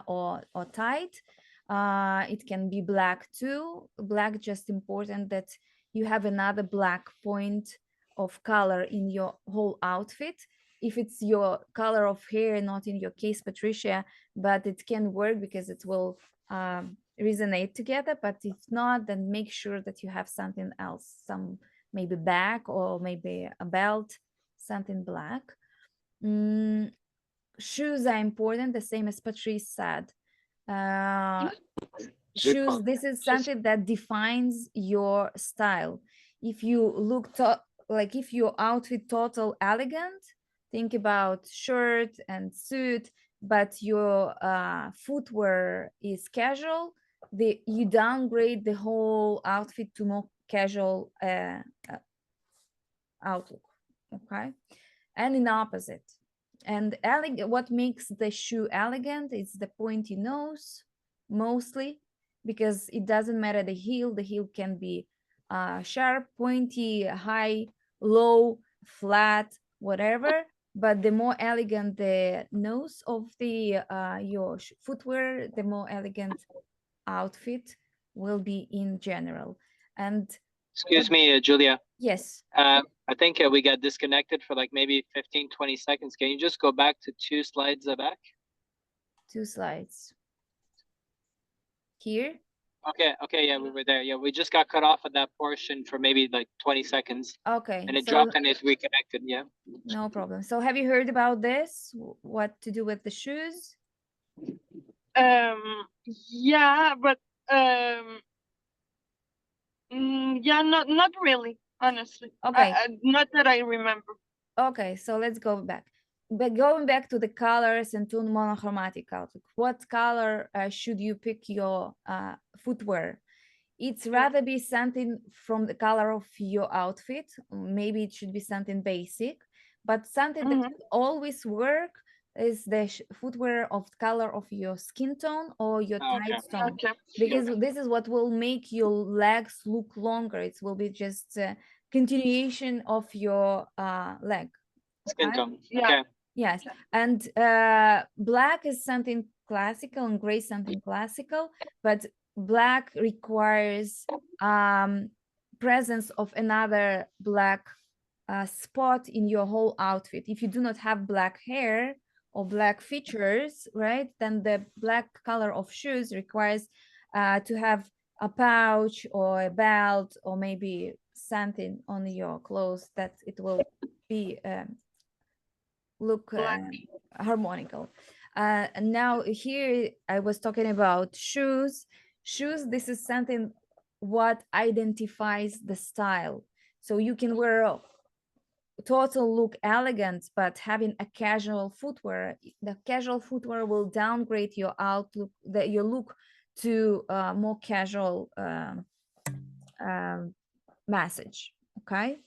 or tight. It can be black too. Black, just important that you have another black point of color in your whole outfit. If it's your color of hair, not in your case, Patricia, but it can work because it will resonate together. But if not, then make sure that you have something else, some maybe bag or maybe a belt, something black. Shoes are important, the same as Patrice said. Shoes, this is something that defines your style. If you look like if your outfit total elegant, think about shirt and suit, but your footwear is casual, you downgrade the whole outfit to more casual outlook. Okay. And in opposite. And what makes the shoe elegant is the pointy nose, mostly, because it doesn't matter the heel. The heel can be sharp, pointy, high, low, flat, whatever. But the more elegant the nose of the your footwear, the more elegant outfit will be in general. And Excuse me, Julia. yes. I think we got disconnected for like maybe 15, 20 seconds. Can you just go back to 2 slides back? 2 slides. Here? Okay, yeah, we were there. Yeah, we just got cut off at that portion for maybe like 20 seconds. Okay. And it dropped and it reconnected, yeah. No problem. So have you heard about this? What to do with the shoes? Yeah, but yeah, not really, honestly. Okay. Not that I remember. Okay, so let's go back. But going back to the colors and to monochromatic outlook, what color should you pick your footwear? It's rather be something from the color of your outfit. Maybe it should be something basic, but something that always work is the footwear of color of your skin tone or your tight tone. Okay. Because this is what will make your legs look longer. It will be just a continuation of your leg. Skin tone. Yeah. Okay. Yes, and black is something classical and gray something classical, but black requires presence of another black spot in your whole outfit. If you do not have black hair or black features, right, then the black color of shoes requires to have a pouch or a belt or maybe something on your clothes that it will be look harmonical. And now here I was talking about shoes. Shoes, this is something what identifies the style. So you can wear a total look elegant, but having a casual footwear, the casual footwear will downgrade your outlook, your look to more casual message. Okay.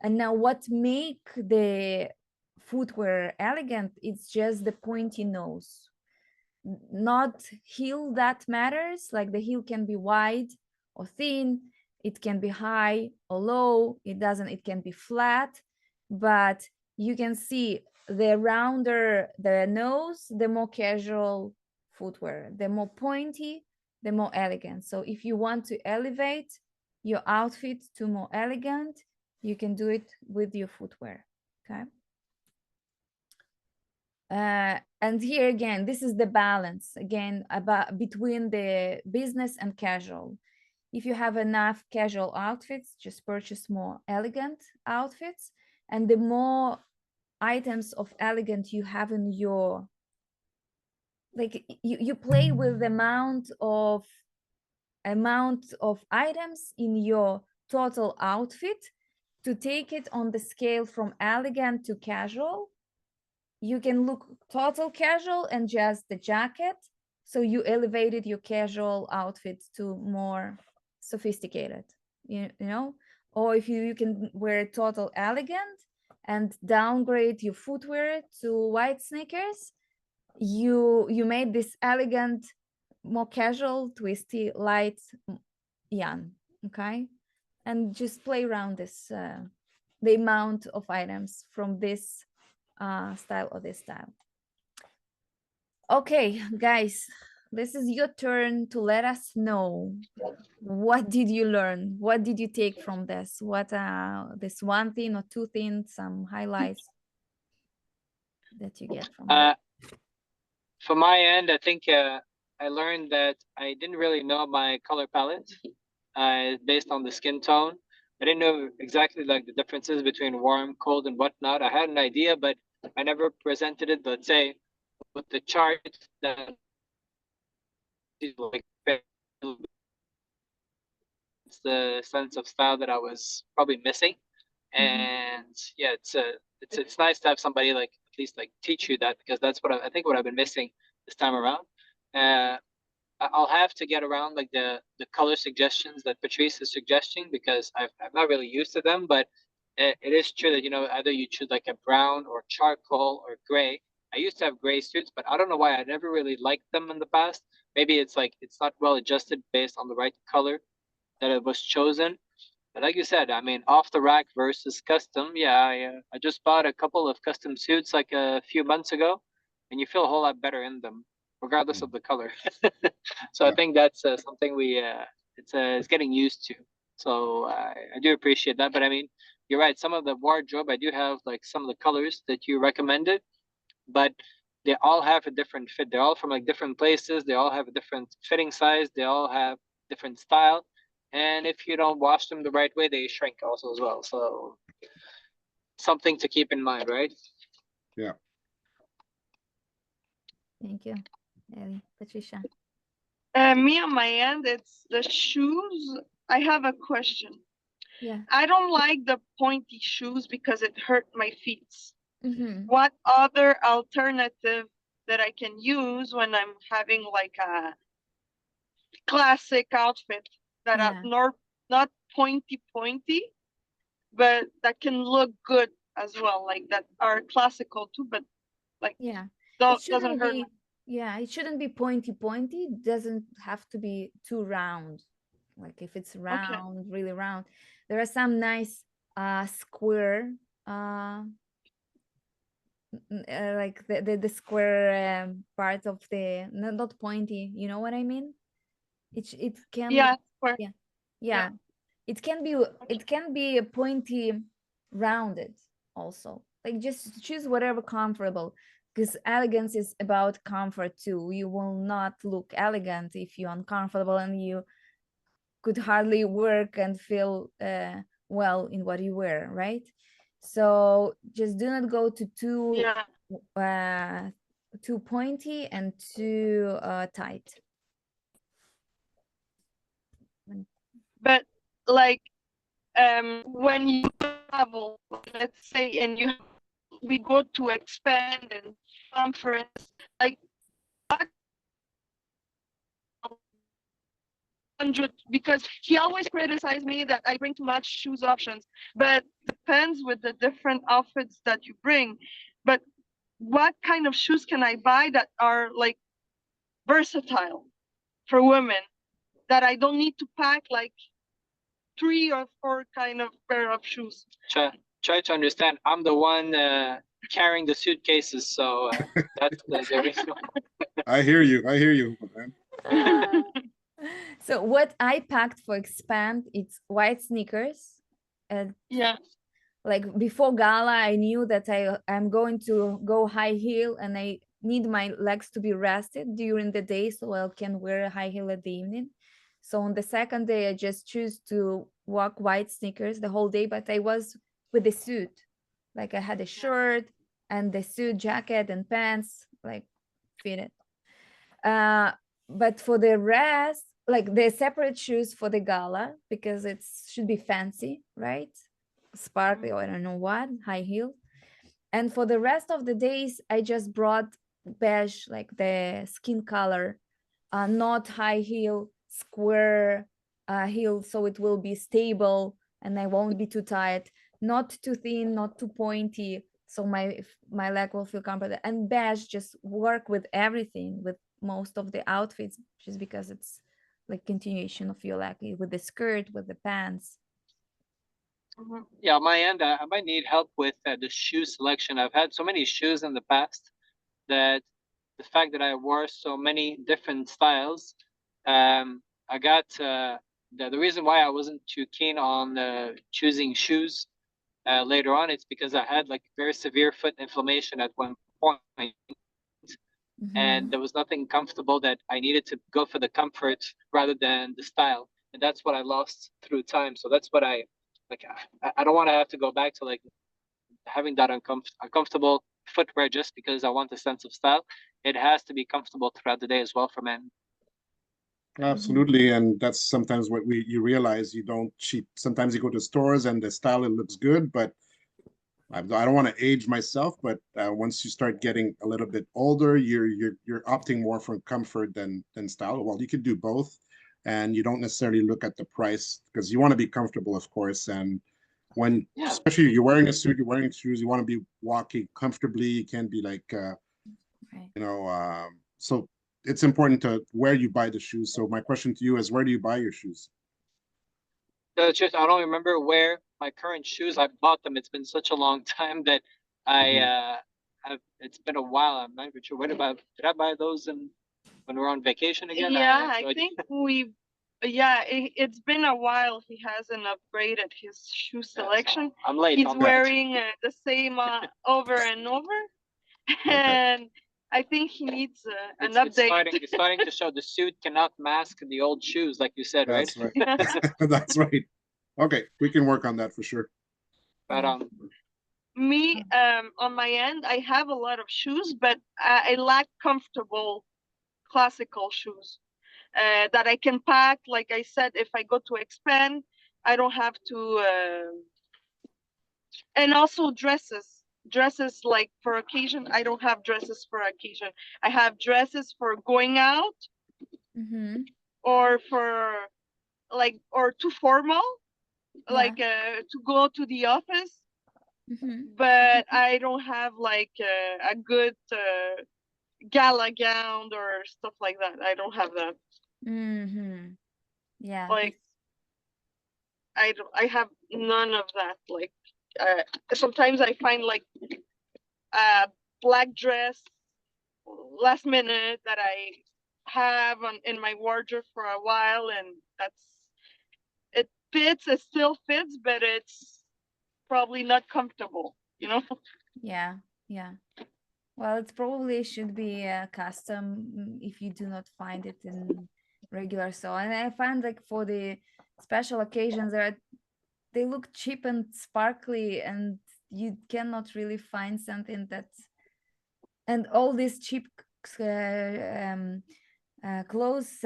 And now what make the footwear elegant, it's just the pointy nose. not heel that matters. Like the heel can be wide or thin, it can be high or low, it can be flat, but you can see the rounder the nose, the more casual footwear, the more pointy, the more elegant. So if you want to elevate your outfit to more elegant, you can do it with your footwear. Okay. And here again, this is the balance again about between the business and casual. If you have enough casual outfits, just purchase more elegant outfits, and the more items of elegant you have in your, like you play with the amount of items in your total outfit to take it on the scale from elegant to casual. You can look total casual and just the jacket, so you elevated your casual outfit to more sophisticated, you know. Or if you can wear total elegant and downgrade your footwear to white sneakers, you made this elegant more casual, twisty, light yarn. Okay. And just play around this the amount of items from this style or this style. Okay, guys, this is your turn to let us know, what did you learn? What did you take from this? What this one thing or two things, some highlights that you get from it? From my end, I think I learned that I didn't really know my color palette based on the skin tone. I didn't know exactly like the differences between warm, cold, and whatnot. I had an idea, but I never presented it. Let's say with the chart that like it's the sense of style that I was probably missing. And yeah, it's nice to have somebody like at least like teach you that, because that's what I think what I've been missing this time around. I'll have to get around like the color suggestions that Patrice is suggesting, because I'm not really used to them. But it is true that, you know, either you choose like a brown or charcoal or gray. I used to have gray suits, but I don't know why I never really liked them in the past. Maybe it's like it's not well adjusted based on the right color that it was chosen. But like you said, I mean, off the rack versus custom. Yeah, I just bought a couple of custom suits like a few months ago, and you feel a whole lot better in them, regardless of the color. So I think that's something it's getting used to. So I do appreciate that. But I mean, you're right. Some of the wardrobe, I do have like some of the colors that you recommended, but they all have a different fit. They're all from like different places. They all have a different fitting size. They all have different style. And if you don't wash them the right way, they shrink also as well. So something to keep in mind, right? Yeah. Thank you, Ellie. Patricia. Me on my end, it's the shoes. I have a question. Yeah. I don't like the pointy shoes because it hurt my feet. Mm-hmm. What other alternative that I can use when I'm having like a classic outfit that are not pointy, but that can look good as well, like that are classical too, but like doesn't hurt. It shouldn't be pointy. It doesn't have to be too round. Like if it's round, really round, there are some nice square like the square part of the not pointy, you know what I mean? It can square. Yeah. It can be a pointy rounded also. Like just choose whatever comfortable, because elegance is about comfort too. You will not look elegant if you're uncomfortable and you could hardly work and feel well in what you wear, right? So just do not go to too pointy and too tight. But like when you travel, let's say, and we go to expand and conference, like because he always criticized me that I bring too much shoes options, but depends with the different outfits that you bring. But what kind of shoes can I buy that are like versatile for women, that I don't need to pack like 3 or 4 kind of pair of shoes. Try to understand. I'm the one carrying the suitcases, so that's the reason. I hear you. I hear you, man. So what I packed for Expand, it's white sneakers. And Yeah. like before gala, I knew that I'm going to go high heel, and I need my legs to be rested during the day so I can wear a high heel at the evening. So on the second day, I just choose to walk white sneakers the whole day, but I was with the suit. Like I had a shirt and the suit jacket and pants, like fitted. But for the rest, like the separate shoes for the gala, because it should be fancy, right? Sparkly, or I don't know what, high heel. And for the rest of the days, I just brought beige, like the skin color, not high heel, square heel, so it will be stable and I won't be too tight, not too thin, not too pointy, so my leg will feel comfortable. And beige just work with everything, with most of the outfits, just because it's like continuation of your leg, with the skirt, with the pants. Yeah, on my end, I might need help with the shoe selection. I've had so many shoes in the past that the fact that I wore so many different styles, I got the reason why I wasn't too keen on choosing shoes later on. It's because I had like very severe foot inflammation at one point, and there was nothing comfortable that I needed to go for the comfort rather than the style, and that's what I lost through time. So that's what I like. I don't want to have to go back to like having that uncomfortable footwear just because I want a sense of style. It has to be comfortable throughout the day as well for men. Absolutely, and that's sometimes what you realize. You don't cheap. Sometimes you go to stores and the style, it looks good, but I don't want to age myself. But once you start getting a little bit older, you're opting more for comfort than style. Well, you could do both, and you don't necessarily look at the price because you want to be comfortable, of course. And when, especially you're wearing a suit, you're wearing shoes, you want to be walking comfortably. You can't be like, Right. So it's important to where you buy the shoes. So my question to you is, where do you buy your shoes? The truth, I don't remember where my current shoes. I bought them. It's been such a long time that I have. It's been a while. I'm not even sure. When did I buy those when we were on vacation again? Yeah, I think we. Yeah, it's been a while. He hasn't upgraded his shoe selection. I'm late. He's wearing the same over and over, and I think he needs an update. It's starting to show. The suit cannot mask the old shoes, like you said, right? That's right. That's right. Okay, we can work on that for sure. But me, on my end, I have a lot of shoes, but I lack comfortable classical shoes that I can pack. Like I said, if I go to Expand, I don't have to. And also dresses. Dresses like for occasion. I don't have dresses for occasion. I have dresses for going out, or for like, or too formal, like to go to the office. But I don't have like a good gala gown or stuff like that. I don't have that. Yeah. Like I have none of that. Like sometimes I find like a black dress last minute that I have in my wardrobe for a while, and it fits. It still fits, but it's probably not comfortable. Yeah. Well, it probably should be custom if you do not find it in regular store. And I find like for the special occasions, they look cheap and sparkly, and you cannot really find something that's. And all these cheap clothes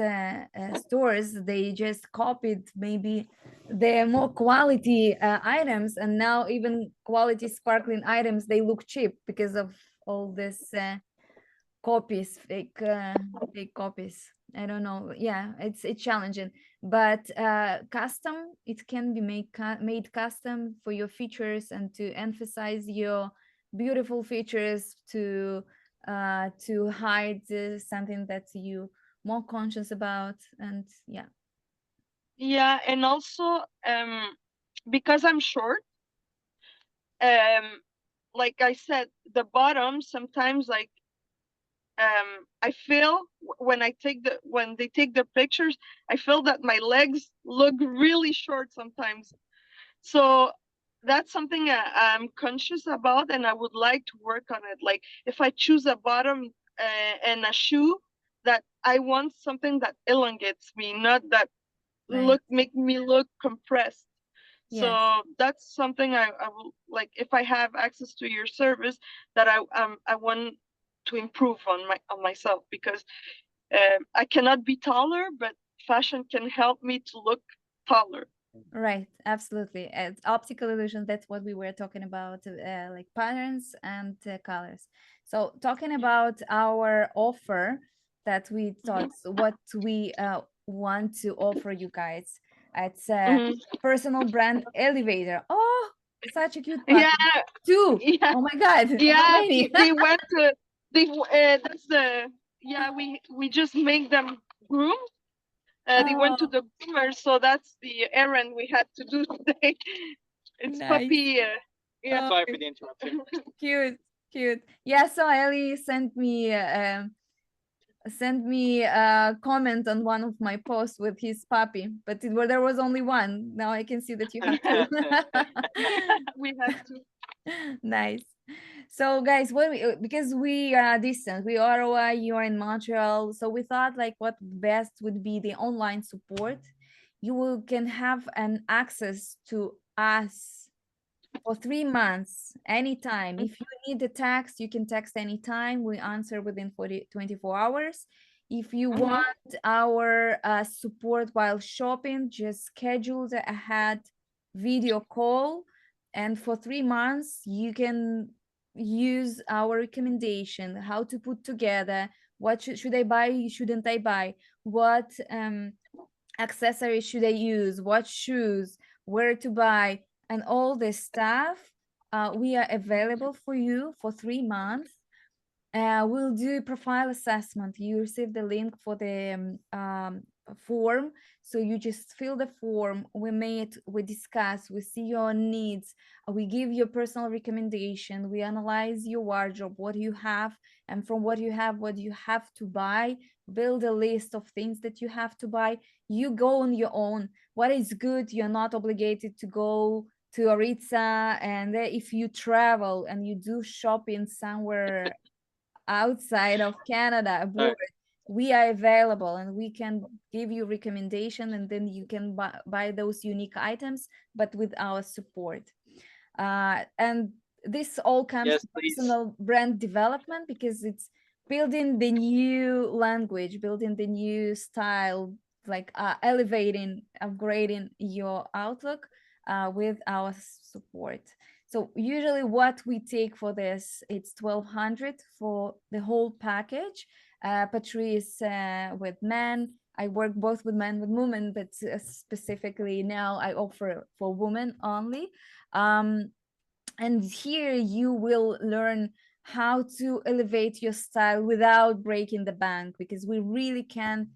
stores, they just copied maybe the more quality items, and now even quality sparkling items, they look cheap because of all this copies, fake copies. I don't know. Yeah, it's challenging, but custom, it can be made custom for your features and to emphasize your beautiful features, to to hide something that you more conscious about. And yeah. Yeah, and also because I'm short, like I said, the bottom sometimes, like I feel when they take the pictures, I feel that my legs look really short sometimes. So that's something I'm conscious about, and I would like to work on it. Like if I choose a bottom and a shoe, that I want something that elongates me, not that Right. make me look compressed. Yes. So that's something I will like, if I have access to your service, that I want to improve on myself, because I cannot be taller, but fashion can help me to look taller. Right, absolutely. It's optical illusions. That's what we were talking about, like patterns and colors. So, talking about our offer that we thought, what we want to offer you guys, it's a Hmm. personal brand elevator. Oh, such a cute Yeah, puppy. Two. yeah, Oh my God, how yeah. many? They went to that's the yeah. We just make them groom. They went to Oh, the groomer, so that's the errand we had to do today. It's nice. puppy. Yeah. Oh, Sorry for the interruption. cute, cute. Yeah, so Ellie sent me a comment on one of my posts with his puppy, but there was only one. Now I can see that you have two. We have to. Nice. So guys, because we are distant, we are Ottawa, you are in Montreal, so we thought like what best would be the online support. Can have an access to us for 3 months, anytime. If you need a text, you can text anytime. We answer within 24 hours. If you Mhm. want our support while shopping, just schedule the ahead video call. And for 3 months, you can use our recommendation, how to put together, what should I buy, shouldn't I buy, what accessories should I use, what shoes, where to buy, and all this stuff. We are available for you for 3 months. We'll do profile assessment. You receive the link for the form. So you just fill the form. We discuss, we see your needs. We give you a personal recommendation. We analyze your wardrobe, what you have, and from what you have, what you have to buy. Build a list of things that you have to buy. You go on your own. What is good, you're not obligated to go to Aritza. And if you travel and you do shopping somewhere outside of Canada, All abroad, we are available and we can give you recommendation, and then you can buy those unique items, but with our support. And this all comes yes, to please. personal brand development, because it's building the new language, building the new style, like elevating, upgrading your outlook with our support. So usually what we take for this, it's 1,200 for the whole package. Patrice with men. I work both with men with women, but specifically now I offer for women only. Um, and here you will learn how to elevate your style without breaking the bank, because we really can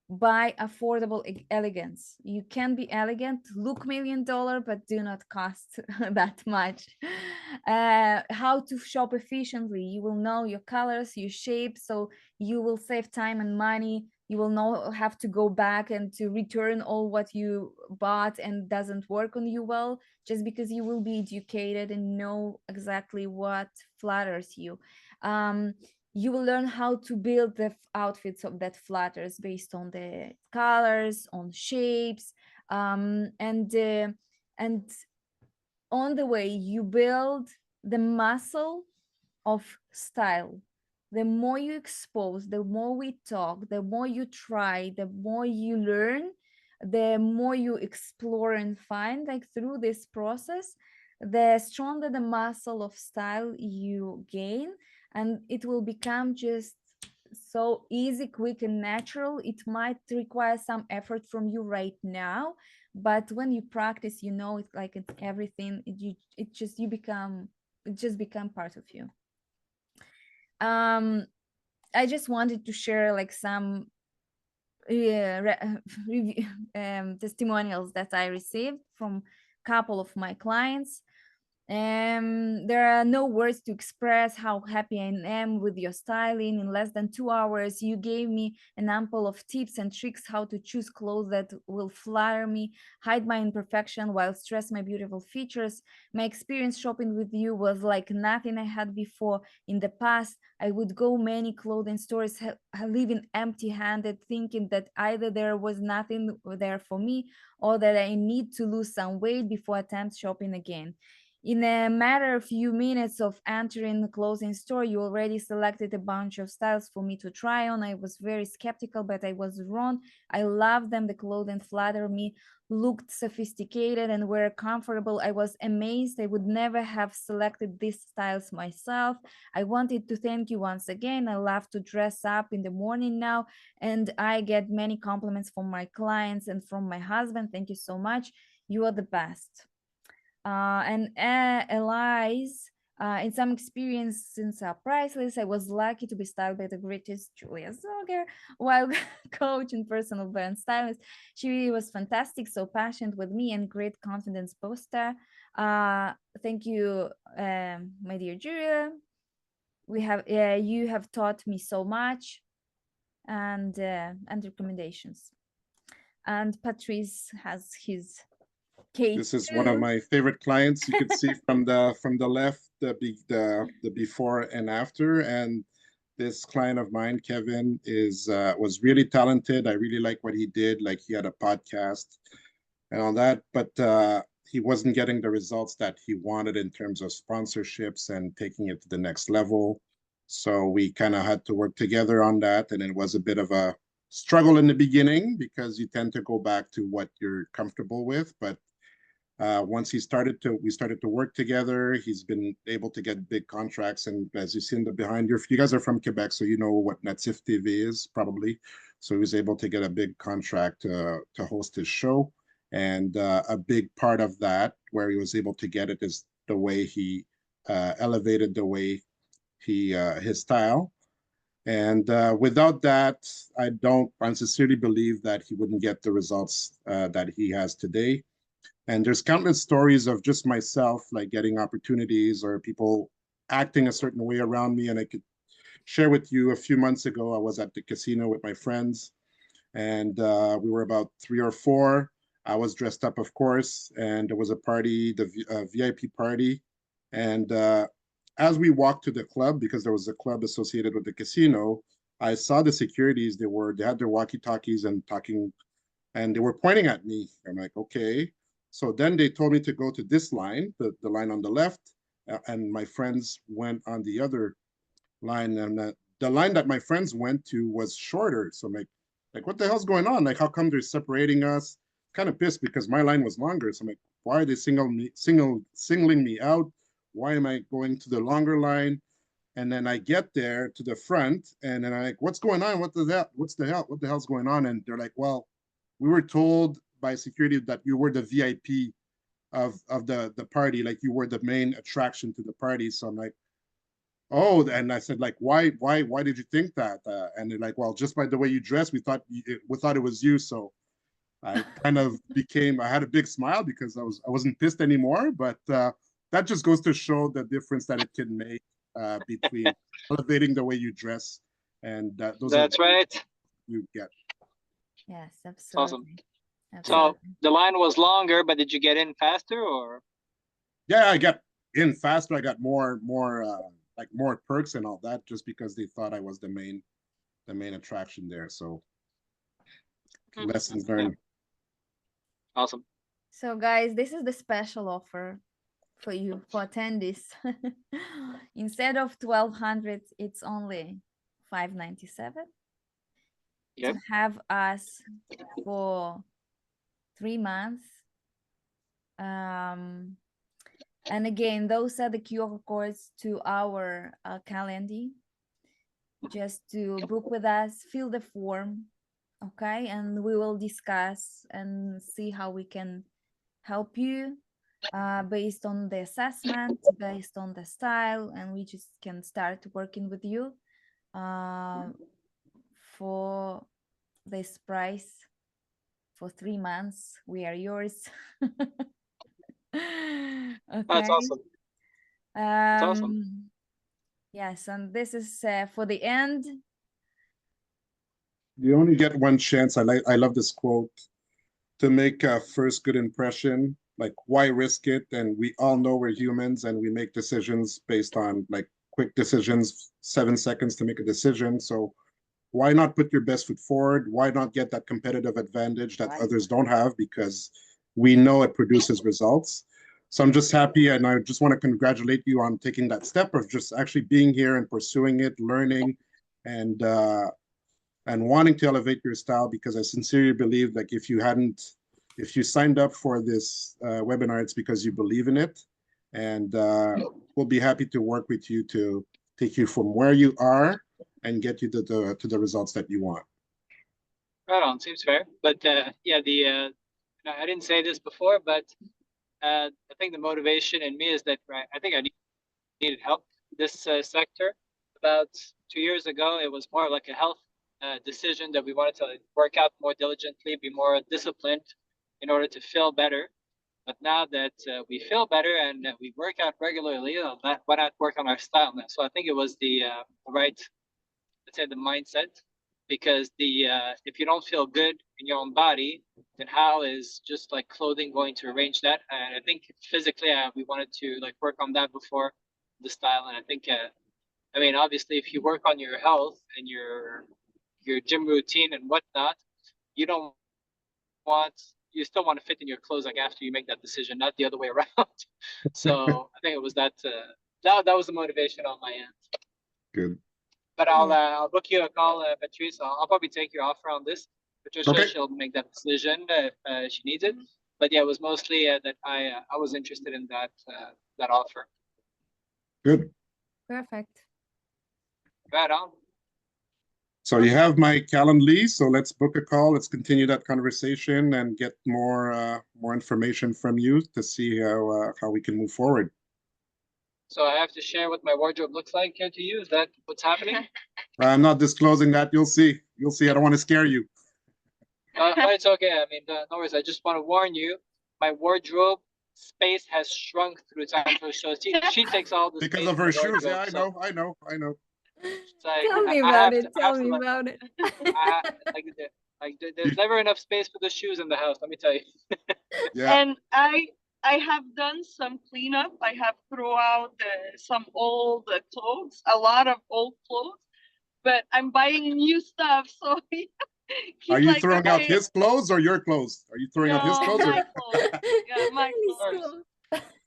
buy affordable elegance. You can be elegant, look $1 million, but do not cost that much. How to shop efficiently. You will know your colors, your shapes, so you will save time and money. You will not have to go back and to return all what you bought and doesn't work on you well, just because you will be educated and know exactly what flatters you. Um, you will learn how to build the outfits of that flatters based on the colors, on shapes, and on the way you build the muscle of style. The more you expose, the more we talk, the more you try, the more you learn, the more you explore and find, like through this process, the stronger the muscle of style you gain, and it will become just so easy, quick, and natural. It might require some effort from you right now, but when you practice, you know, it's like it's everything. It just become part of you. I just wanted to share like some testimonials that I received from couple of my clients. There are no words to express how happy I am with your styling. In less than 2 hours, you gave me an ample of tips and tricks how to choose clothes that will flatter me, hide my imperfection while stress my beautiful features. My experience shopping with you was like nothing I had before. In the past, I would go many clothing stores, leaving empty-handed, thinking that either there was nothing there for me or that I need to lose some weight before attempt shopping again. In a matter of few minutes of entering the clothing store, you already selected a bunch of styles for me to try on. I was very skeptical, but I was wrong. I loved them. The clothing flattered me, looked sophisticated, and were comfortable. I was amazed. I would never have selected these styles myself. I wanted to thank you once again. I love to dress up in the morning now, and I get many compliments from my clients and from my husband. Thank you so much. You are the best. And Elise, in some experiences are priceless. I was lucky to be styled by the greatest Julia Zoger while coach and personal brand stylist. She was fantastic, so passionate with me and great confidence booster. Thank you, my dear Julia. You have taught me so much, and recommendations. And Patrice has his case. This is one of my favorite clients. You could see from the left the before and after. And this client of mine, Kevin, is was really talented. I really like what he did. Like he had a podcast and all that, but he wasn't getting the results that he wanted in terms of sponsorships and taking it to the next level. So we kind of had to work together on that, and it was a bit of a struggle in the beginning because you tend to go back to what you're comfortable with. But once we started to work together, he's been able to get big contracts. And as you see in the behind you guys are from Quebec, so you know what Natif TV is probably. So he was able to get a big contract to host his show. And a big part of that, where he was able to get it, is the way he elevated the way he his style. And without that, I sincerely believe that he wouldn't get the results that he has today. And there's countless stories of just myself, like getting opportunities or people acting a certain way around me. And I could share with you, a few months ago, I was at the casino with my friends, and we were about 3 or 4. I was dressed up, of course, and there was a party, the VIP party. And as we walked to the club, because there was a club associated with the casino, I saw the securities. They had their walkie-talkies and talking, and they were pointing at me. I'm like, okay. So then they told me to go to this line, the line on the left, and my friends went on the other line. And the line that my friends went to was shorter. So I'm like, what the hell's going on? Like, how come they're separating us? Kind of pissed because my line was longer. So I'm like, why are they singling me out? Why am I going to the longer line? And then I get there to the front, and then I'm like, what's going on? What the hell? What the hell's going on? And they're like, well, we were told by security that you were the VIP of the party, like you were the main attraction to the party. So I'm like, oh, and I said, like, why did you think that? And they're like, well, just by the way you dress, we thought it was you. So I kind of I had a big smile because I wasn't pissed anymore. But that just goes to show the difference that it can make between elevating the way you dress, and That's right. you get. Yes, It's awesome. absolutely. So Absolutely. the line was longer, but did you get in faster or? Yeah, I got in faster. I got more perks and all that, just because they thought I was the main attraction there. So lessons Yeah. learned. Awesome. So, guys, this is the special offer for you for attendees. Instead of 1,200, it's only 597 Yep. to have us for 3 months. And again, those are the QR codes to our calendar. Just to book with us, fill the form, okay? And we will discuss and see how we can help you based on the assessment, based on the style, and we just can start working with you for this price for 3 months. We are yours. That's Okay. awesome. That's awesome. Yes, and this is for the end. You only get one chance. I love this quote. To make a first good impression, like why risk it? And we all know we're humans and we make decisions based on like quick decisions, 7 seconds to make a decision. So why not put your best foot forward? Why not get that competitive advantage that others don't have? Because we know it produces results. So I'm just happy, and I just want to congratulate you on taking that step of just actually being here and pursuing it, learning, and uh, and wanting to elevate your style. Because I sincerely believe, like, if you signed up for this webinar, it's because you believe in it, and we'll be happy to work with you to take you from where you are and get you to the results that you want. Right on. Seems fair. But yeah, I didn't say this before, but I think the motivation in me is that I think I needed help this sector. About 2 years ago, it was more like a health decision that we wanted to work out more diligently, be more disciplined in order to feel better. But now that we feel better and we work out regularly, why not work on our style now? So I think it was the right, let's say, the mindset, because the if you don't feel good in your own body, then how is just like clothing going to arrange that? And I think physically, we wanted to like work on that before the style. And I think, I mean, obviously, if you work on your health and your gym routine and whatnot, you don't want you still want to fit in your clothes like after you make that decision, not the other way around. So I think it was that was the motivation on my end. Good. But I'll book you a call, Patrice. I'll probably take your offer on this. Patricia, Okay. she'll make that decision if she needs it. But yeah, it was mostly that I was interested in that offer. Good. Perfect. Right on. So you have my Calendly. So let's book a call. Let's continue that conversation and get more information from you to see how we can move forward. So I have to share what my wardrobe looks like here to you. Is that what's happening? I'm not disclosing that. You'll see. You'll see. I don't want to scare you. It's okay. I mean, no worries. I just want to warn you. My wardrobe space has shrunk through time. So she takes all the Because space of in her the shoes. wardrobe. Yeah, I So know. I know. I know. it's like Tell me I about have it. to I Tell have to me about it. like there's never enough space for the shoes in the house. Let me tell you. Yeah. And I have done some cleanup. I have thrown out some old clothes, a lot of old clothes, but I'm buying new stuff. So Are he's you like, throwing out okay, his clothes or your clothes? Are you throwing out his no, clothes or? my clothes. Yeah, my Ellie's clothes. Course.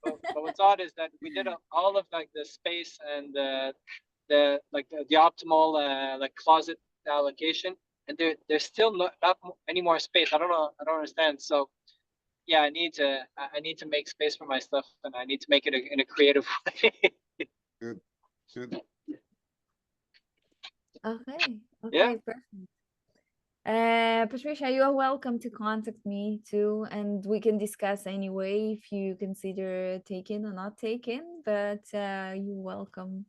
clothes. But what's odd is that we did all of like the space and the optimal like closet allocation, and there's still not any more space. I don't know. I don't understand. So yeah, I need to make space for my stuff, and I need to make it in a creative way. Good. Good. Okay. Yeah. Okay. Perfect. Patricia, you are welcome to contact me too, and we can discuss anyway if you consider taking or not taking. But you're welcome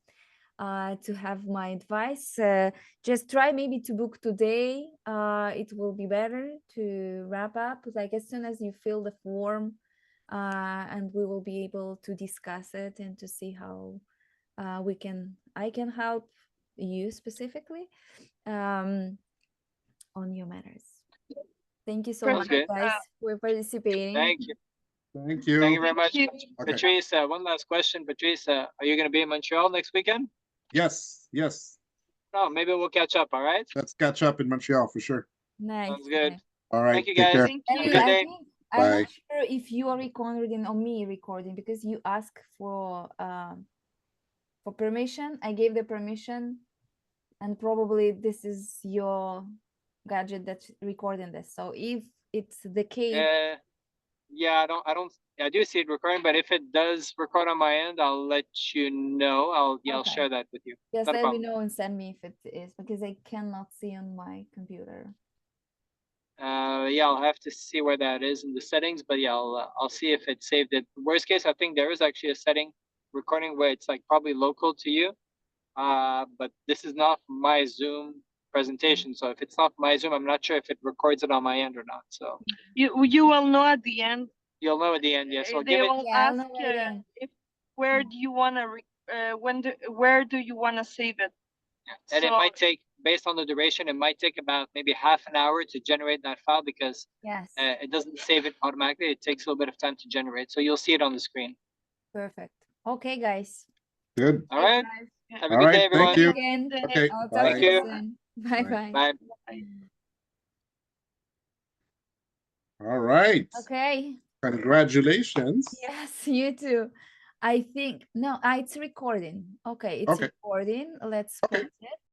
to have my advice. Just try maybe to book today. It will be better to wrap up like as soon as you fill the form, and we will be able to discuss it and to see how I can help you specifically on your matters. Thank you so Sounds much, good. guys, for participating. Thank you. Thank Thank you you. very much, you. Okay. Patrice. One last question, Patrice. Are you going to be in Montreal next weekend? Yes. Yes. No, maybe we'll catch up. All right. Let's catch up in Montreal for sure. Nice. Sounds good. Nice. All right. Thank you, Take guys. care. Thank Have a you. good I day. think I'm Bye. not sure if you are recording or me recording because you asked for permission. I gave the permission, and probably this is your gadget that's recording this. So if it's the case, Yeah, I don't. I do see it recording, but if it does record on my end, I'll let you know. I'll okay, share that with you. just Not a let me problem. know and send me if it is because I cannot see on my computer. Yeah, I'll have to see where that is in the settings, but yeah, I'll see if it's saved. It worst case, I think there is actually a setting recording where it's like probably local to you. But this is not my Zoom presentation, so if it's not my Zoom, I'm not sure if it records it on my end or not. So you will know at the end. you'll know at the end. Yes, They will Yeah, I'll ask know by then. if where do you want to where do you want to save it? And it So- might take, based on the duration, it might take about maybe half an hour to generate that file because Yes. it doesn't save it automatically. It takes a little bit of time to generate. So you'll see it on the screen. Perfect. Okay, guys. Good. All right. guys. Yeah. Have a All good right, day, everyone. thank you. Weekend. Okay, I'll talk bye. to you Thank soon. Bye Bye. bye. Bye. All right. Okay. Congratulations. Yes, you too. I think no, it's recording. Okay, it's Okay. recording. Let's Okay. pause it.